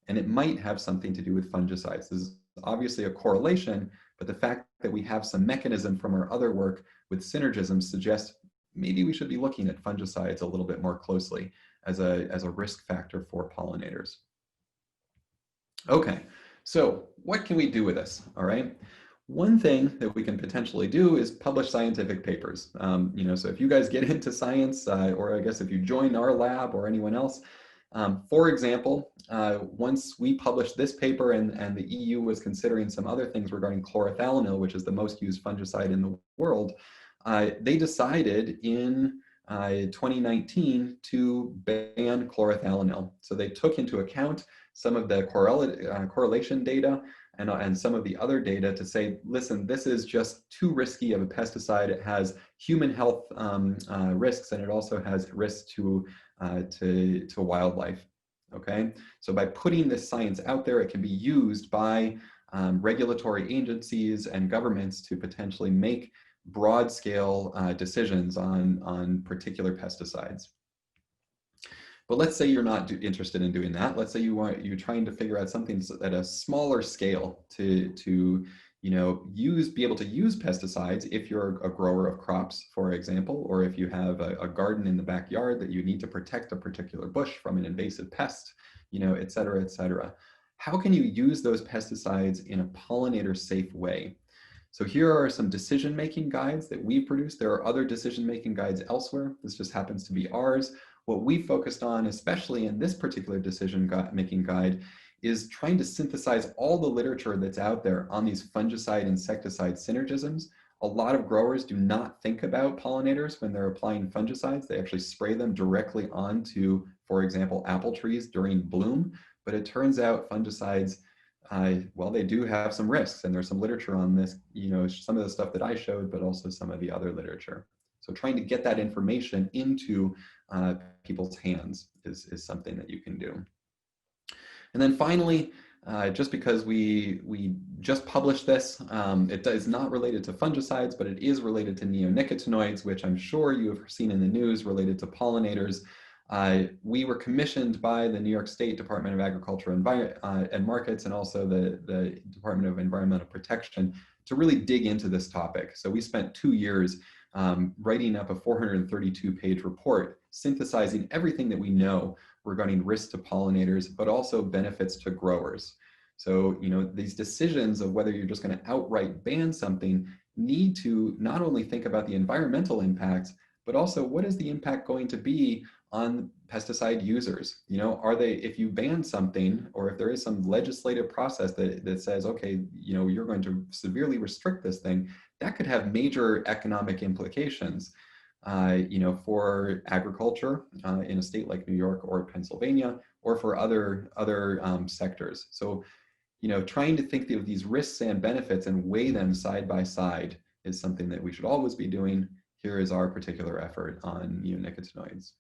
And it might have something to do with fungicides. This is obviously a correlation, but the fact that we have some mechanism from our other work with synergism suggests maybe we should be looking at fungicides a little bit more closely as a risk factor for pollinators. Okay, so what can we do with this, all right? One thing that we can potentially do is publish scientific papers. You know, so if you guys get into science, or I guess if you join our lab or anyone else, for example, once we published this paper and the EU was considering some other things regarding chlorothalonil, which is the most used fungicide in the world, they decided in 2019 to ban chlorothalonil. So they took into account some of the correlation data and some of the other data to say, listen, this is just too risky of a pesticide. It has human health risks, and it also has risks to wildlife. Okay, so by putting this science out there, it can be used by regulatory agencies and governments to potentially make broad-scale decisions on particular pesticides. But let's say you're not interested in doing that. Let's say you're trying to figure out something at a smaller scale to you know, be able to use pesticides if you're a grower of crops, for example, or if you have a garden in the backyard that you need to protect a particular bush from an invasive pest, you know, et cetera, et cetera. How can you use those pesticides in a pollinator safe way? So here are some decision-making guides that we've produced. There are other decision-making guides elsewhere. This just happens to be ours. What we focused on, especially in this particular decision-making guide, is trying to synthesize all the literature that's out there on these fungicide-insecticide synergisms. A lot of growers do not think about pollinators when they're applying fungicides. They actually spray them directly onto, for example, apple trees during bloom. But it turns out fungicides, well, they do have some risks, and there's some literature on this, you know, some of the stuff that I showed, but also some of the other literature. So trying to get that information into people's hands is something that you can do. And then finally, just because we just published this, it is not related to fungicides, but it is related to neonicotinoids, which I'm sure you have seen in the news related to pollinators. We were commissioned by the New York State Department of Agriculture and Markets, and also the Department of Environmental Protection, to really dig into this topic. So we spent 2 years writing up a 432-page report, synthesizing everything that we know regarding risks to pollinators, but also benefits to growers. So, you know, these decisions of whether you're just going to outright ban something need to not only think about the environmental impacts, but also what is the impact going to be on pesticide users? You know, are they, if you ban something, or if there is some legislative process that says, okay, you know, you're going to severely restrict this thing, that could have major economic implications, you know, for agriculture in a state like New York or Pennsylvania, or for other sectors. So, you know, trying to think of these risks and benefits and weigh them side by side is something that we should always be doing. Here is our particular effort on neonicotinoids.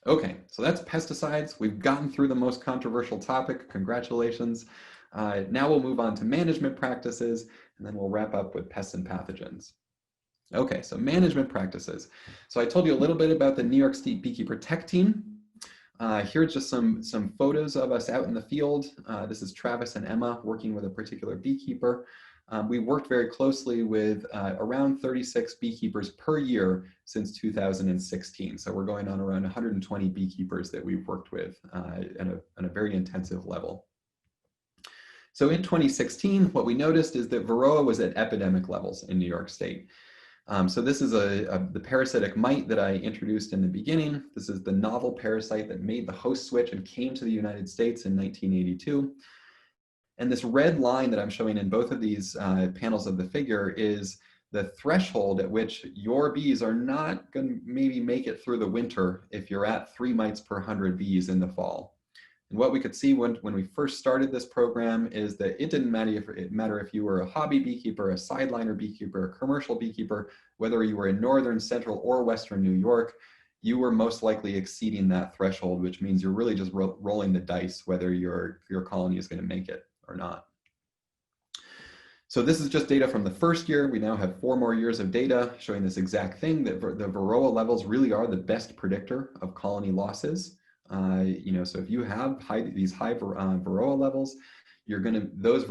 Okay, so that's pesticides. We've gotten through the most controversial topic. Congratulations. Now we'll move on to management practices, and then we'll wrap up with pests and pathogens. Okay, so management practices. So I told you a little bit about the New York State Beekeeper Tech Team. Here's just some photos of us out in the field. This is Travis and Emma working with a particular beekeeper. We worked very closely with around 36 beekeepers per year since 2016. So we're going on around 120 beekeepers that we've worked with at a very intensive level. So in 2016, what we noticed is that Varroa was at epidemic levels in New York State. So this is the parasitic mite that I introduced in the beginning. This is the novel parasite that made the host switch and came to the United States in 1982. And this red line that I'm showing in both of these panels of the figure is the threshold at which your bees are not going to maybe make it through the winter if you're at 3 mites per 100 bees in the fall. And what we could see when we first started this program is that it didn't matter if you were a hobby beekeeper, a sideliner beekeeper, a commercial beekeeper, whether you were in northern, central, or western New York, you were most likely exceeding that threshold, which means you're really just rolling the dice whether your colony is going to make it or not. So this is just data from the first year. We now have 4 more years of data showing this exact thing, that the Varroa levels really are the best predictor of colony losses. So if you have these high Varroa levels, those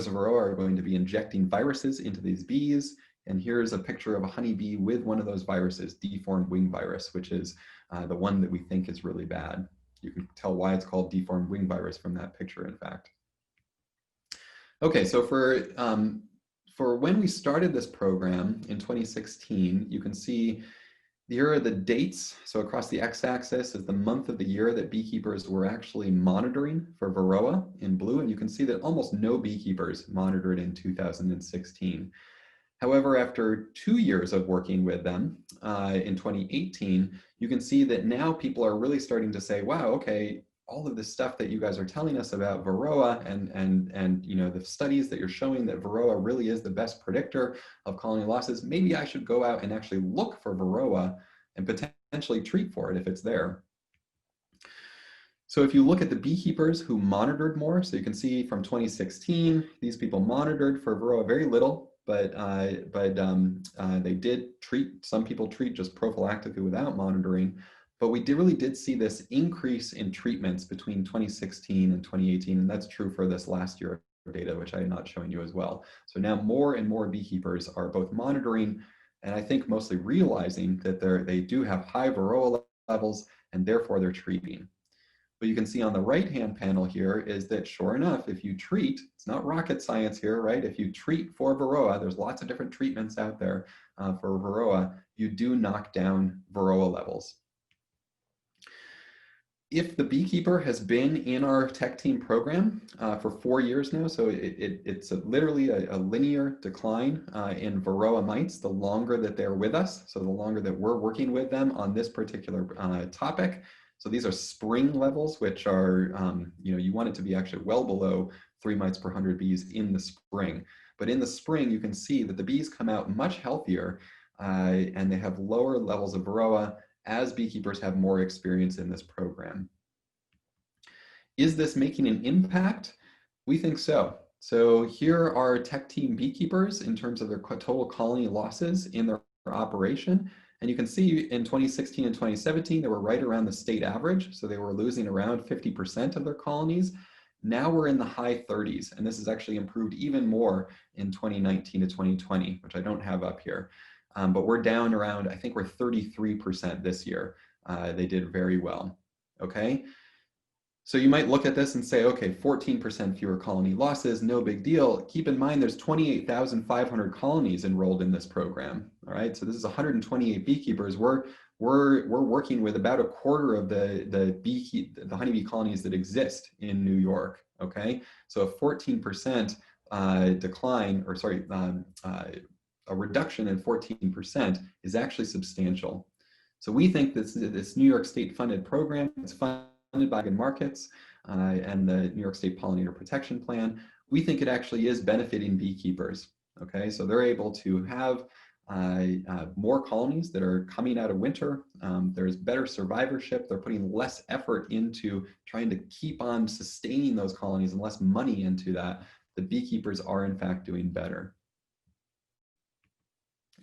Varroa are going to be injecting viruses into these bees. And here's a picture of a honeybee with one of those viruses, deformed wing virus, which is the one that we think is really bad. You can tell why it's called deformed wing virus from that picture, in fact. Okay, so for when we started this program in 2016, you can see here are the dates. So across the x-axis is the month of the year that beekeepers were actually monitoring for Varroa in blue, and you can see that almost no beekeepers monitored in 2016. However, after 2 years of working with them in 2018, you can see that now people are really starting to say, wow, okay, all of this stuff that you guys are telling us about Varroa and the studies that you're showing that Varroa really is the best predictor of colony losses, maybe I should go out and actually look for Varroa and potentially treat for it if it's there. So if you look at the beekeepers who monitored more, so you can see from 2016, these people monitored for Varroa very little, but they did treat, some people treat just prophylactically without monitoring. But we really did see this increase in treatments between 2016 and 2018, and that's true for this last year of data, which I am not showing you as well. So now more and more beekeepers are both monitoring, and I think mostly realizing that they do have high Varroa levels, and therefore they're treating. What you can see on the right-hand panel here is that sure enough, if you treat, it's not rocket science here, right? If you treat for Varroa, there's lots of different treatments out there for Varroa, you do knock down Varroa levels. If the beekeeper has been in our tech team program for 4 years now, so it's literally a linear decline in Varroa mites the longer that they're with us, so the longer that we're working with them on this particular topic. So these are spring levels, which are, you want it to be actually well below 3 mites per 100 bees in the spring. But in the spring, you can see that the bees come out much healthier and they have lower levels of Varroa as beekeepers have more experience in this program. Is this making an impact? We think so. So here are tech team beekeepers in terms of their total colony losses in their operation. And you can see in 2016 and 2017, they were right around the state average. So they were losing around 50% of their colonies. Now we're in the high 30s, and this has actually improved even more in 2019 to 2020, which I don't have up here. But we're down around, I think we're 33% this year. They did very well, okay? So you might look at this and say, okay, 14% fewer colony losses, no big deal. Keep in mind, there's 28,500 colonies enrolled in this program, all right? So this is 128 beekeepers. We're working with about a quarter of the honeybee colonies that exist in New York, okay? So a 14% decline, or sorry, a reduction in 14% is actually substantial. So we think this New York State funded program, it's funded by good markets and the New York State Pollinator Protection Plan, we think it actually is benefiting beekeepers, okay? So they're able to have more colonies that are coming out of winter. There's better survivorship. They're putting less effort into trying to keep on sustaining those colonies and less money into that. The beekeepers are in fact doing better.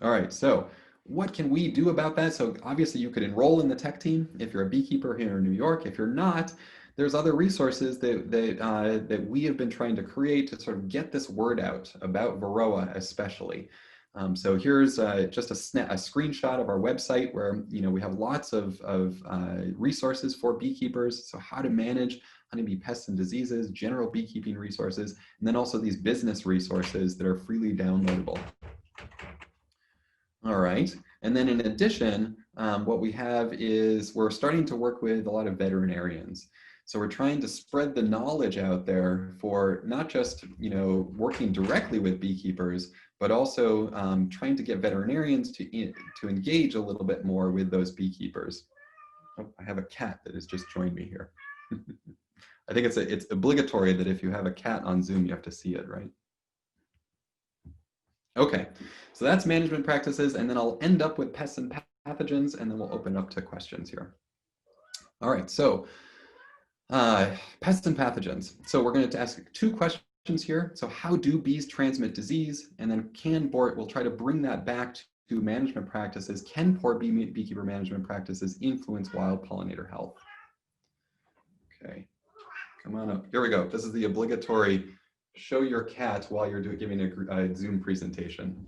All right, so what can we do about that? So obviously you could enroll in the tech team if you're a beekeeper here in New York. If you're not, there's other resources that we have been trying to create to sort of get this word out about Varroa especially. So here's just a screenshot of our website where we have lots of resources for beekeepers. So how to manage honeybee pests and diseases, general beekeeping resources, and then also these business resources that are freely downloadable. All right, and then in addition, what we have is we're starting to work with a lot of veterinarians. So we're trying to spread the knowledge out there for not just working directly with beekeepers, but also trying to get veterinarians to engage a little bit more with those beekeepers. Oh, I have a cat that has just joined me here. I think it's obligatory that if you have a cat on Zoom, you have to see it, right? Okay, so that's management practices, and then I'll end up with pests and pathogens, and then we'll open up to questions here. All right, so pests and pathogens. So we're going to ask 2 questions here. So how do bees transmit disease? And then we'll try to bring that back to management practices. Can poor beekeeper management practices influence wild pollinator health? Okay, come on up. Here we go. This is the obligatory show your cat while you're giving a Zoom presentation.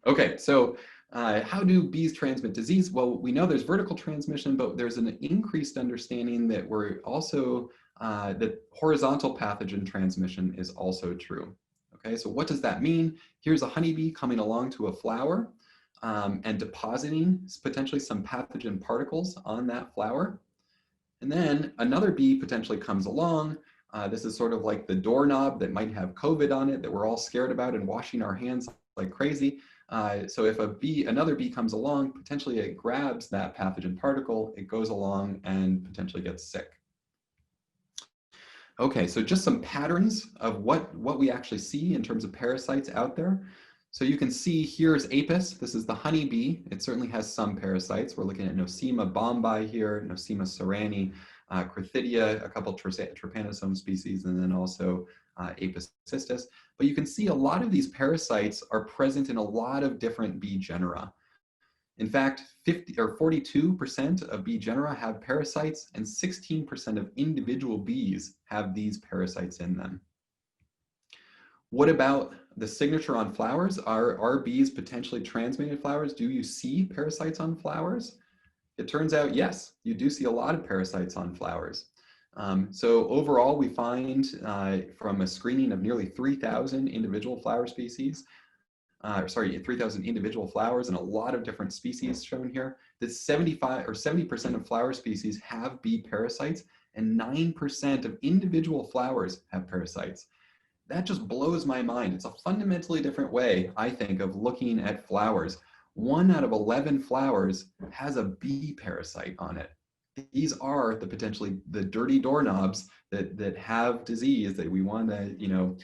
Okay, so how do bees transmit disease? Well, we know there's vertical transmission, but there's an increased understanding that we're also, that horizontal pathogen transmission is also true. Okay, so what does that mean? Here's a honeybee coming along to a flower and depositing potentially some pathogen particles on that flower. And then another bee potentially comes along. This is sort of like the doorknob that might have COVID on it that we're all scared about and washing our hands like crazy. So if another bee comes along, potentially it grabs that pathogen particle, it goes along and potentially gets sick. Okay, so just some patterns of what we actually see in terms of parasites out there. So you can see here's Apis. This is the honeybee. It certainly has some parasites. We're looking at Nosema bombi here, Nosema cerani, Crithidia, a couple trypanosome species, and then also Apis cystis. But you can see a lot of these parasites are present in a lot of different bee genera. In fact, 42% of bee genera have parasites, and 16% of individual bees have these parasites in them. What about the signature on flowers? Are bees potentially transmitting flowers? Do you see parasites on flowers? It turns out, yes, you do see a lot of parasites on flowers. So overall, we find from a screening of nearly 3,000 individual flower species, 3,000 individual flowers and a lot of different species shown here, that 70% of flower species have bee parasites, and 9% of individual flowers have parasites. That just blows my mind. It's a fundamentally different way, I think, of looking at flowers. 1 out of 11 flowers has a bee parasite on it. These are potentially the dirty doorknobs that have disease that we want to,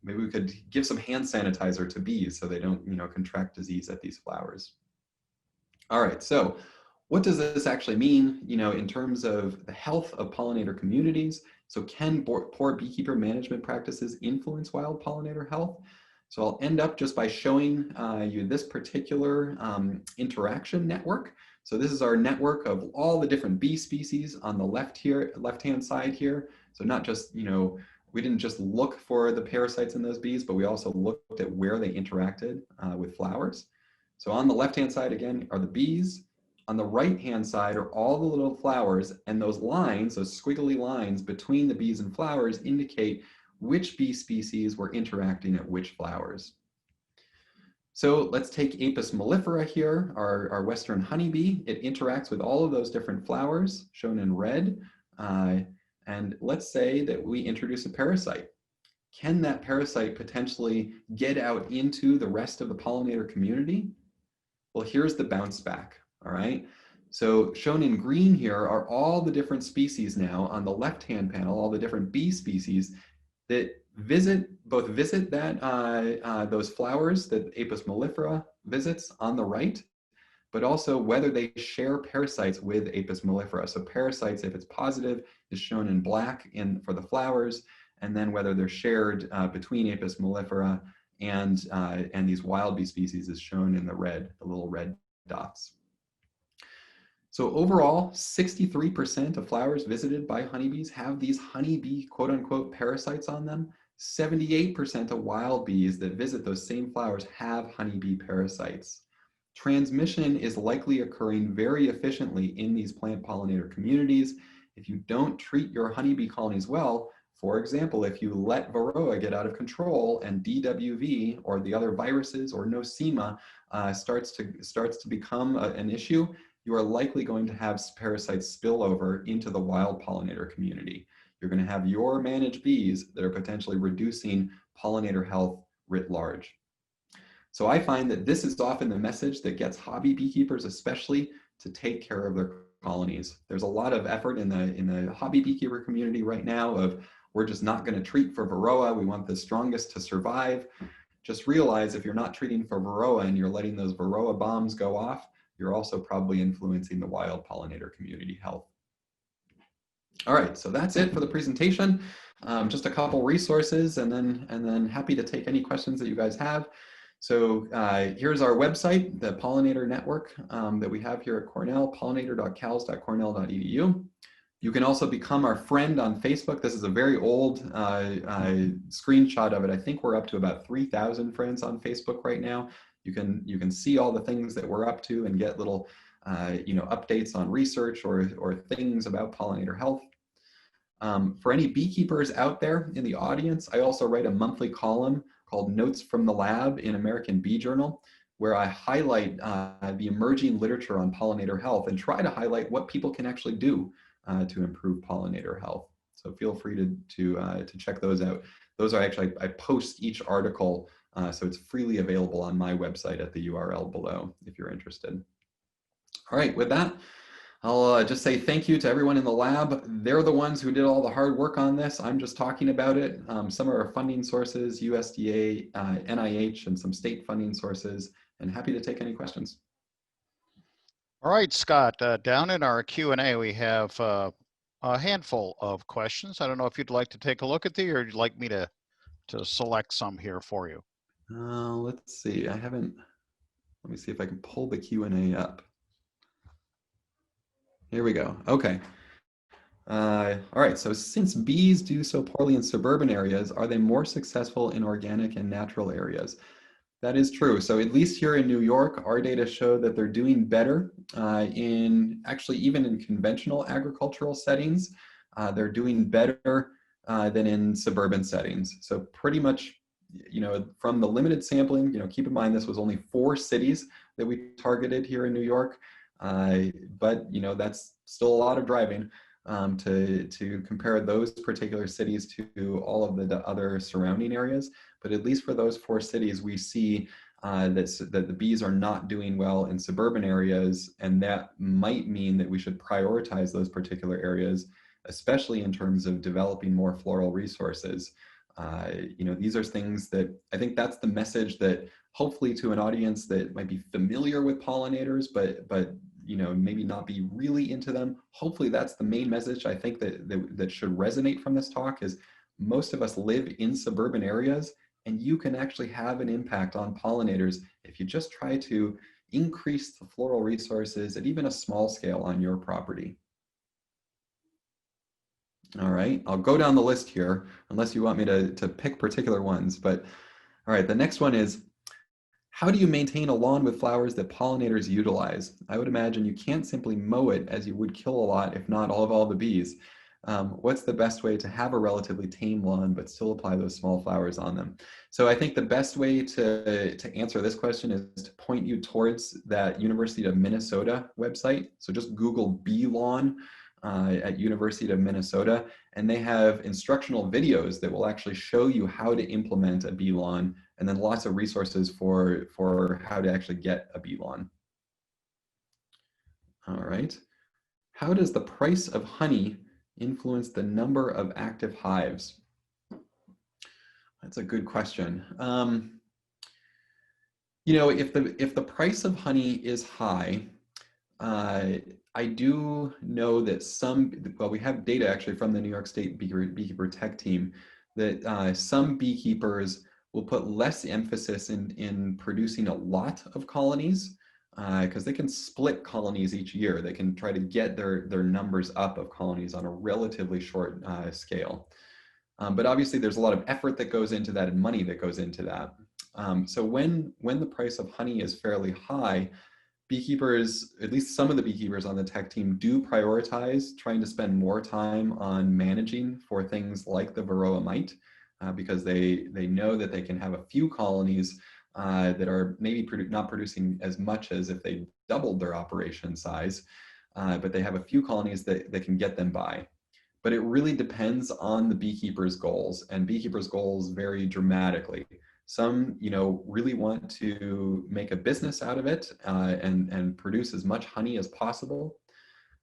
maybe we could give some hand sanitizer to bees so they don't, contract disease at these flowers. All right, so what does this actually mean, in terms of the health of pollinator communities? So can poor beekeeper management practices influence wild pollinator health? So I'll end up just by showing you this particular interaction network. So this is our network of all the different bee species on the left-hand side here. So not just, we didn't just look for the parasites in those bees, but we also looked at where they interacted with flowers. So on the left-hand side, again, are the bees. On the right-hand side are all the little flowers, and those lines, those squiggly lines between the bees and flowers indicate which bee species were interacting at which flowers. So let's take Apis mellifera here, our western honeybee. It interacts with all of those different flowers shown in red. And let's say that we introduce a parasite. Can that parasite potentially get out into the rest of the pollinator community? Well, here's the bounce back, all right? So shown in green here are all the different species now on the left-hand panel, all the different bee species that visit that those flowers that Apis mellifera visits on the right, but also whether they share parasites with Apis mellifera. So parasites, if it's positive, is shown in black for the flowers, and then whether they're shared between Apis mellifera and these wild bee species is shown in the red, the little red dots. So overall, 63% of flowers visited by honeybees have these honeybee quote unquote parasites on them. 78% of wild bees that visit those same flowers have honeybee parasites. Transmission is likely occurring very efficiently in these plant pollinator communities. If you don't treat your honeybee colonies well, for example, if you let Varroa get out of control and DWV or the other viruses or Nosema starts to become an issue, you are likely going to have parasites spill over into the wild pollinator community. You're going to have your managed bees that are potentially reducing pollinator health writ large. So I find that this is often the message that gets hobby beekeepers especially to take care of their colonies. There's a lot of effort in the hobby beekeeper community right now of, we're just not going to treat for Varroa. We want the strongest to survive. Just realize if you're not treating for Varroa and you're letting those Varroa bombs go off, you're also probably influencing the wild pollinator community health. All right, so that's it for the presentation. Just a couple resources, and then happy to take any questions that you guys have. So here's our website, the Pollinator Network that we have here at Cornell, pollinator.cals.cornell.edu. You can also become our friend on Facebook. This is a very old screenshot of it. I think we're up to about 3,000 friends on Facebook right now. You can see all the things that we're up to and get little updates on research or things about pollinator health. For any beekeepers out there in the audience, I also write a monthly column called Notes from the Lab in American Bee Journal, where I highlight the emerging literature on pollinator health and try to highlight what people can actually do to improve pollinator health. So feel free to check those out. Those are actually, I post each article, so it's freely available on my website at the URL below if you're interested. All right, with that, I'll just say thank you to everyone in the lab. They're the ones who did all the hard work on this. I'm just talking about it. Some of our funding sources, USDA, NIH, and some state funding sources, and happy to take any questions. All right, Scott, down in our Q&A, we have a handful of questions. I don't know if you'd like to take a look at these, or you'd like me to select some here for you. Let's see, let me see if I can pull the Q&A up. Here we go, okay. All right, so since bees do so poorly in suburban areas, are they more successful in organic and natural areas? That is true. So at least here in New York, our data show that they're doing better even in conventional agricultural settings. They're doing better than in suburban settings. So pretty much, from the limited sampling, keep in mind this was only 4 cities that we targeted here in New York, but that's still a lot of driving to compare those particular cities to all of the other surrounding areas. But at least for those 4 cities, we see that the bees are not doing well in suburban areas, and that might mean that we should prioritize those particular areas, especially in terms of developing more floral resources. These are things that I think that's the message that hopefully to an audience that might be familiar with pollinators, but maybe not be really into them. Hopefully that's the main message I think that should resonate from this talk is most of us live in suburban areas, and you can actually have an impact on pollinators if you just try to increase the floral resources at even a small scale on your property. All right, I'll go down the list here, unless you want me to pick particular ones. But all right, the next one is, how do you maintain a lawn with flowers that pollinators utilize? I would imagine you can't simply mow it, as you would kill a lot, if not all the bees. What's the best way to have a relatively tame lawn but still apply those small flowers on them? So I think the best way to answer this question is to point you towards that University of Minnesota website. So just Google bee lawn at University of Minnesota, and they have instructional videos that will actually show you how to implement a bee lawn, and then lots of resources for how to actually get a bee lawn. All right. How does the price of honey influence the number of active hives? That's a good question. If the price of honey is high, I do know that we have data actually from the New York State Beekeeper Tech Team that some beekeepers will put less emphasis in producing a lot of colonies because they can split colonies each year. They can try to get their numbers up of colonies on a relatively short scale. But obviously there's a lot of effort that goes into that and money that goes into that. So when the price of honey is fairly high, beekeepers, at least some of the beekeepers on the tech team, do prioritize trying to spend more time on managing for things like the Varroa mite because they know that they can have a few colonies that are maybe not producing as much as if they doubled their operation size, but they have a few colonies that can get them by. But it really depends on the beekeeper's goals, and beekeepers' goals vary dramatically. Some, really want to make a business out of it and produce as much honey as possible.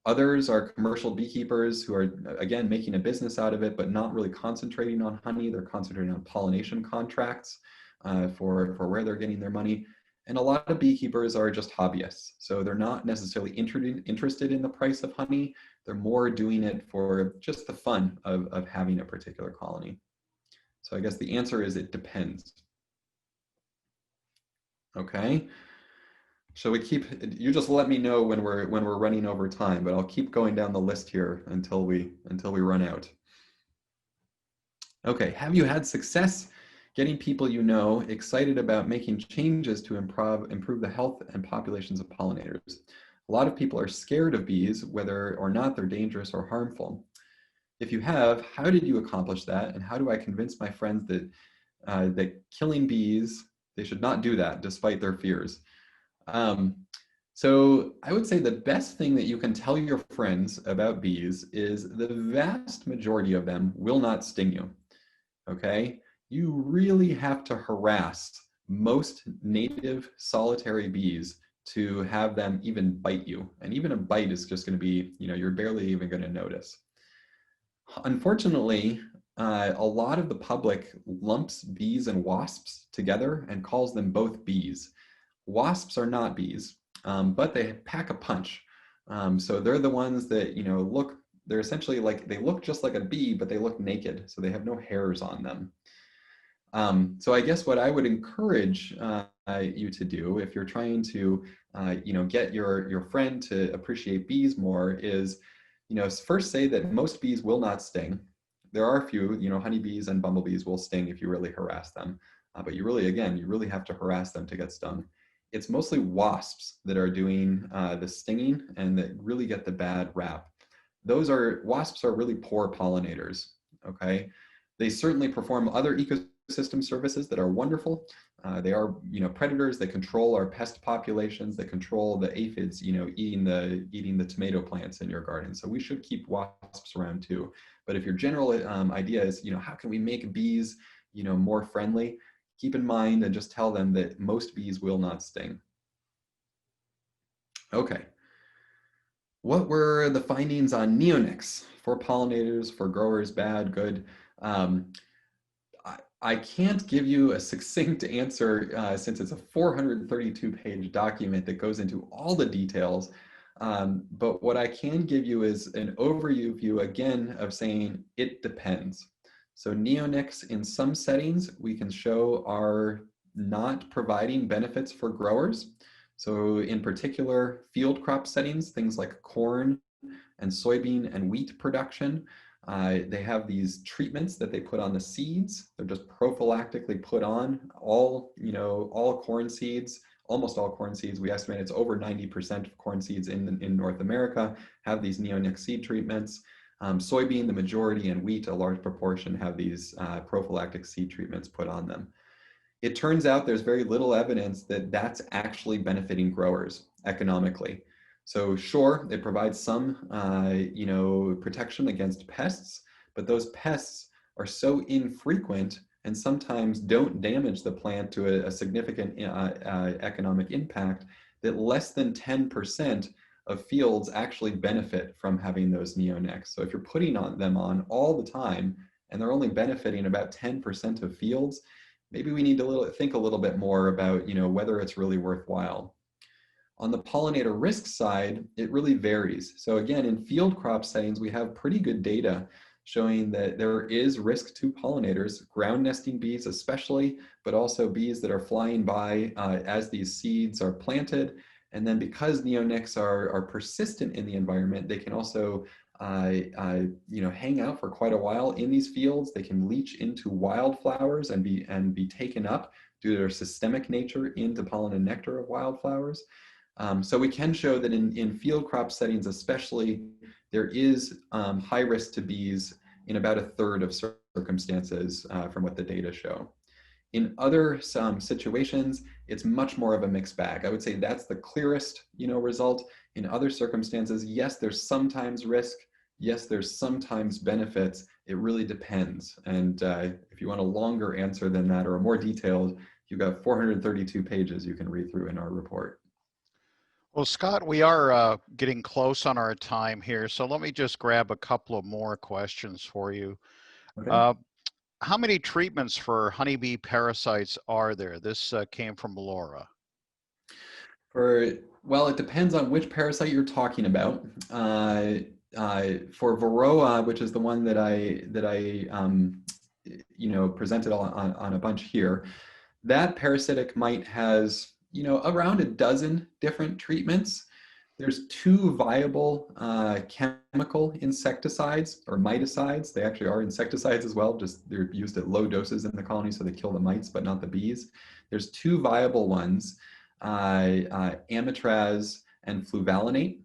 Others are commercial beekeepers who are, again, making a business out of it, but not really concentrating on honey. They're concentrating on pollination contracts for where they're getting their money. And a lot of beekeepers are just hobbyists. So they're not necessarily interested in the price of honey. They're more doing it for just the fun of having a particular colony. So I guess the answer is it depends. Okay. Shall we keep, you just let me know when we're running over time, but I'll keep going down the list here until we run out. Okay, have you had success getting people you know excited about making changes to improve the health and populations of pollinators? A lot of people are scared of bees, whether or not they're dangerous or harmful. If you have, how did you accomplish that? And how do I convince my friends that, that killing bees, they should not do that despite their fears? So I would say the best thing that you can tell your friends about bees is the vast majority of them will not sting you, okay? You really have to harass most native solitary bees to have them even bite you. And even a bite is just gonna be, you know, you're barely even gonna notice. Unfortunately, a lot of the public lumps bees and wasps together and calls them both bees. Wasps are not bees, but they pack a punch. So they're the ones that, you know, they're essentially like, they look just like a bee, but they look naked. So they have no hairs on them. So I guess what I would encourage you to do if you're trying to, you know, get your friend to appreciate bees more is, you know, first say that most bees will not sting. There are a few, you know, honeybees and bumblebees will sting if you really harass them. But you really, again, you really have to harass them to get stung. It's mostly wasps that are doing the stinging and that really get the bad rap. Wasps are really poor pollinators, okay? They certainly perform other ecosystem services that are wonderful. They are, you know, predators. They control our pest populations. They control the aphids, you know, eating the tomato plants in your garden. So we should keep wasps around too. But if your general idea is, you know, how can we make bees, you know, more friendly? Keep in mind and just tell them that most bees will not sting. Okay. What were the findings on neonics for pollinators, for growers, bad, good? I can't give you a succinct answer since it's a 432-page document that goes into all the details. But what I can give you is an overview view, again, of saying it depends. So neonics in some settings we can show are not providing benefits for growers. So in particular, field crop settings, things like corn and soybean and wheat production, they have these treatments that they put on the seeds. They're just prophylactically put on all corn seeds, almost all corn seeds. We estimate it's over 90% of corn seeds in North America have these neonic seed treatments. Soybean, the majority, and wheat, a large proportion, have these prophylactic seed treatments put on them. It turns out there's very little evidence that that's actually benefiting growers economically. So sure, it provides some protection against pests, but those pests are so infrequent and sometimes don't damage the plant to a significant economic impact that less than 10% of fields actually benefit from having those neonics. So if you're putting them on all the time and they're only benefiting about 10% of fields, maybe we need to think a little bit more about, you know, whether it's really worthwhile. On the pollinator risk side, it really varies. So again, in field crop settings, we have pretty good data showing that there is risk to pollinators, ground nesting bees especially, but also bees that are flying by as these seeds are planted. And then because neonics are persistent in the environment, they can also hang out for quite a while in these fields. They can leach into wildflowers and be taken up due to their systemic nature into pollen and nectar of wildflowers. So we can show that in field crop settings especially, there is high risk to bees in about a third of circumstances from what the data show. In other situations, it's much more of a mixed bag. I would say that's the clearest, result. In other circumstances, yes, there's sometimes risk. Yes, there's sometimes benefits. It really depends. And if you want a longer answer than that or a more detailed, you've got 432 pages you can read through in our report. Well, Scott, we are getting close on our time here, so let me just grab a couple of more questions for you. Okay. How many treatments for honeybee parasites are there? This came from Laura. Well, it depends on which parasite you're talking about. For Varroa, which is the one that I presented on a bunch here, that parasitic mite has around a dozen different treatments. There's two viable chemical insecticides or miticides. They actually are insecticides as well, just they're used at low doses in the colony, so they kill the mites, but not the bees. There's two viable ones, amitraz and fluvalinate.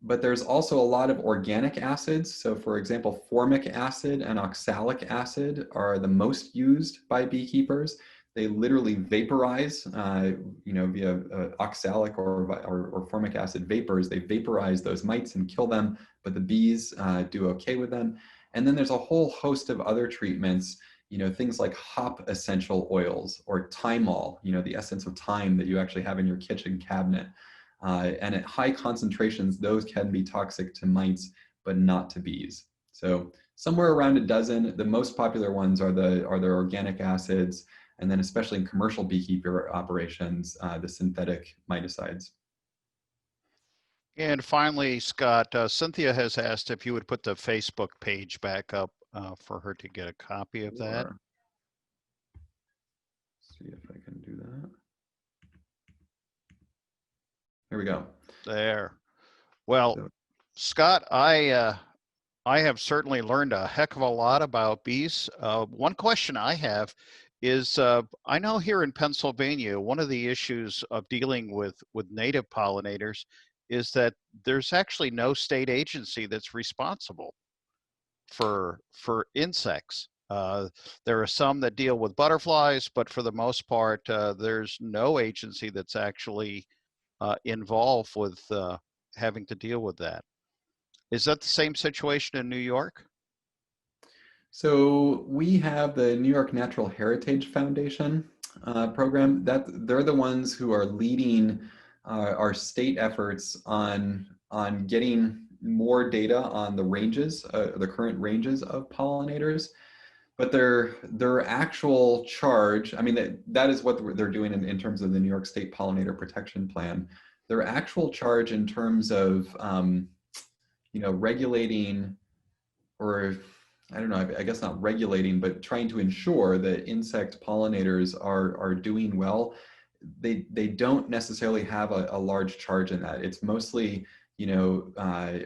But there's also a lot of organic acids. So for example, formic acid and oxalic acid are the most used by beekeepers. They literally vaporize, via oxalic or formic acid vapors. They vaporize those mites and kill them, but the bees do okay with them. And then there's a whole host of other treatments, things like hop essential oils or thymol, the essence of thyme that you actually have in your kitchen cabinet. And at high concentrations, those can be toxic to mites, but not to bees. So somewhere around a dozen. The most popular ones are the organic acids, and then especially in commercial beekeeper operations, the synthetic miticides. And finally, Scott, Cynthia has asked if you would put the Facebook page back up for her to get a copy of that. Sure. See if I can do that. Here we go. There. Well, Scott, I have certainly learned a heck of a lot about bees. One question I have is, I know here in Pennsylvania, one of the issues of dealing with native pollinators is that there's actually no state agency that's responsible for insects. There are some that deal with butterflies, but for the most part, there's no agency that's actually involved with having to deal with that. Is that the same situation in New York? So we have the New York Natural Heritage Foundation program. They're the ones who are leading our state efforts on getting more data on the ranges, the current ranges of pollinators. But their actual charge, I mean, that is what they're doing in terms of the New York State Pollinator Protection Plan. Their actual charge in terms of regulating, or I don't know, I guess not regulating, but trying to ensure that insect pollinators are doing well, they don't necessarily have a large charge in that. It's mostly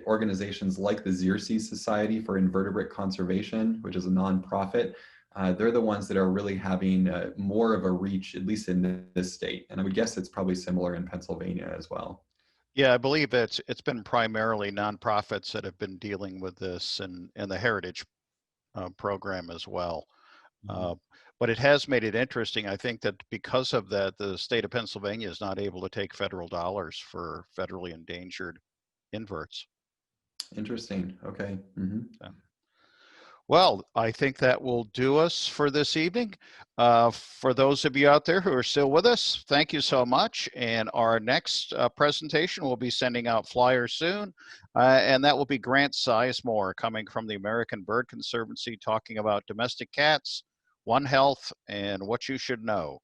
organizations like the Xerces Society for Invertebrate Conservation, which is a nonprofit. They're the ones that are really having more of a reach, at least in this state. And I would guess it's probably similar in Pennsylvania as well. Yeah, I believe it's been primarily nonprofits that have been dealing with this, and the Heritage program as well. But it has made it interesting. I think that because of that, the state of Pennsylvania is not able to take federal dollars for federally endangered inverts. Interesting. Okay. So, well, I think that will do us for this evening. For those of you out there who are still with us, thank you so much. And our next presentation, we'll be sending out flyers soon. And that will be Grant Sizemore coming from the American Bird Conservancy, talking about domestic cats, One Health, and what you should know.